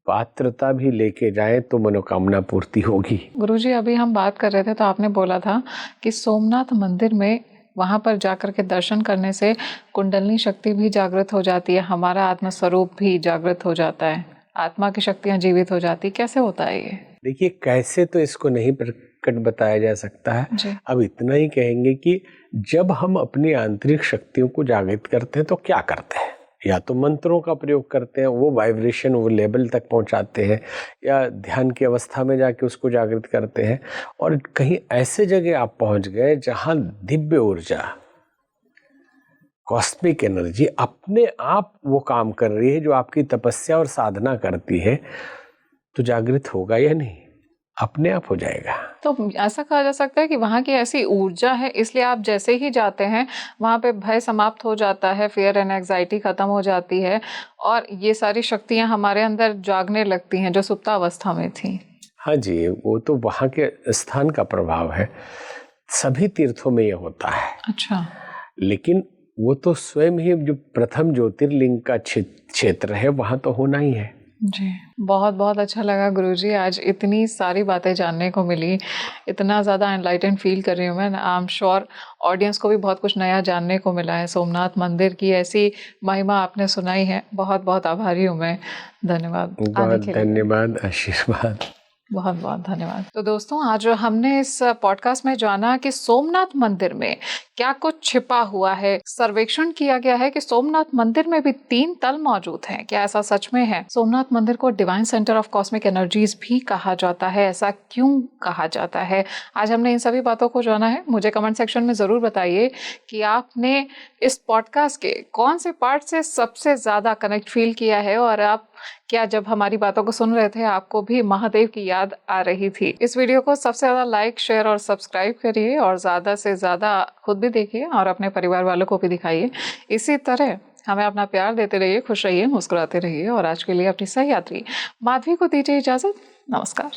पात्रता भी लेके जाए तो मनोकामना पूर्ति होगी। गुरुजी, अभी हम बात कर रहे थे तो आपने बोला था कि सोमनाथ मंदिर में वहां पर जाकर के दर्शन करने से कुंडलनी शक्ति भी जागृत हो जाती है, हमारा आत्म स्वरूप भी जागृत हो जाता है, आत्मा की शक्तियां जीवित हो जाती। कैसे होता है ये? देखिए, कैसे तो इसको नहीं प्रकट बताया जा सकता है। अब इतना ही कहेंगे कि जब हम अपनी आंतरिक शक्तियों को जागृत करते हैं तो क्या करते हैं? या तो मंत्रों का प्रयोग करते हैं, वो वाइब्रेशन वो लेवल तक पहुंचाते हैं, या ध्यान की अवस्था में जाके उसको जागृत करते हैं। और कहीं ऐसे जगह आप पहुंच गए जहां दिव्य ऊर्जा, कॉस्मिक एनर्जी अपने आप वो काम कर रही है जो आपकी तपस्या और साधना करती है, तो जागृत होगा या नहीं? अपने आप हो जाएगा। तो ऐसा कहा जा सकता है कि वहाँ की ऐसी ऊर्जा है, इसलिए आप जैसे ही जाते हैं वहाँ पे भय समाप्त हो जाता है, फियर एंड एंजाइटी खत्म हो जाती है, और ये सारी शक्तियाँ हमारे अंदर जागने लगती हैं जो सुप्तावस्था में थी। हाँ जी, वो तो वहाँ के स्थान का प्रभाव है। सभी तीर्थों में ये होता है। अच्छा। लेकिन वो तो स्वयं ही जो प्रथम ज्योतिर्लिंग का क्षेत्र है, वहाँ तो होना ही है। जी, बहुत बहुत अच्छा लगा गुरुजी, आज इतनी सारी बातें जानने को मिली, इतना ज़्यादा एनलाइटन फील कर रही हूँ मैं। आई एम श्योर ऑडियंस को भी बहुत कुछ नया जानने को मिला है। सोमनाथ मंदिर की ऐसी महिमा आपने सुनाई है, बहुत बहुत आभारी हूँ मैं। धन्यवाद। बहुत धन्यवाद, आशीर्वाद। बहुत बहुत धन्यवाद। तो दोस्तों, आज हमने इस पॉडकास्ट में जाना कि सोमनाथ मंदिर में क्या कुछ छिपा हुआ है। सर्वेक्षण किया गया है कि सोमनाथ मंदिर में भी 3 तल मौजूद हैं। क्या ऐसा सच में है? सोमनाथ मंदिर को divine centre of cosmic energies भी कहा जाता है। ऐसा क्यों कहा जाता है? आज हमने इन सभी बातों को जाना है। मुझे कमेंट सेक्शन में जरूर बताइए कि आपने इस पॉडकास्ट के कौन से पार्ट से सबसे ज्यादा कनेक्ट फील किया है, और आप क्या जब हमारी बातों को सुन रहे थे आपको भी महादेव की याद आ रही थी? इस वीडियो को सबसे ज्यादा लाइक, शेयर और सब्सक्राइब करिए, और ज्यादा से ज्यादा खुद भी देखिए और अपने परिवार वालों को भी दिखाइए। इसी तरह हमें अपना प्यार देते रहिए, खुश रहिए, मुस्कुराते रहिए। और आज के लिए अपनी सही यात्री माधवी को दीजिए इजाजत। नमस्कार।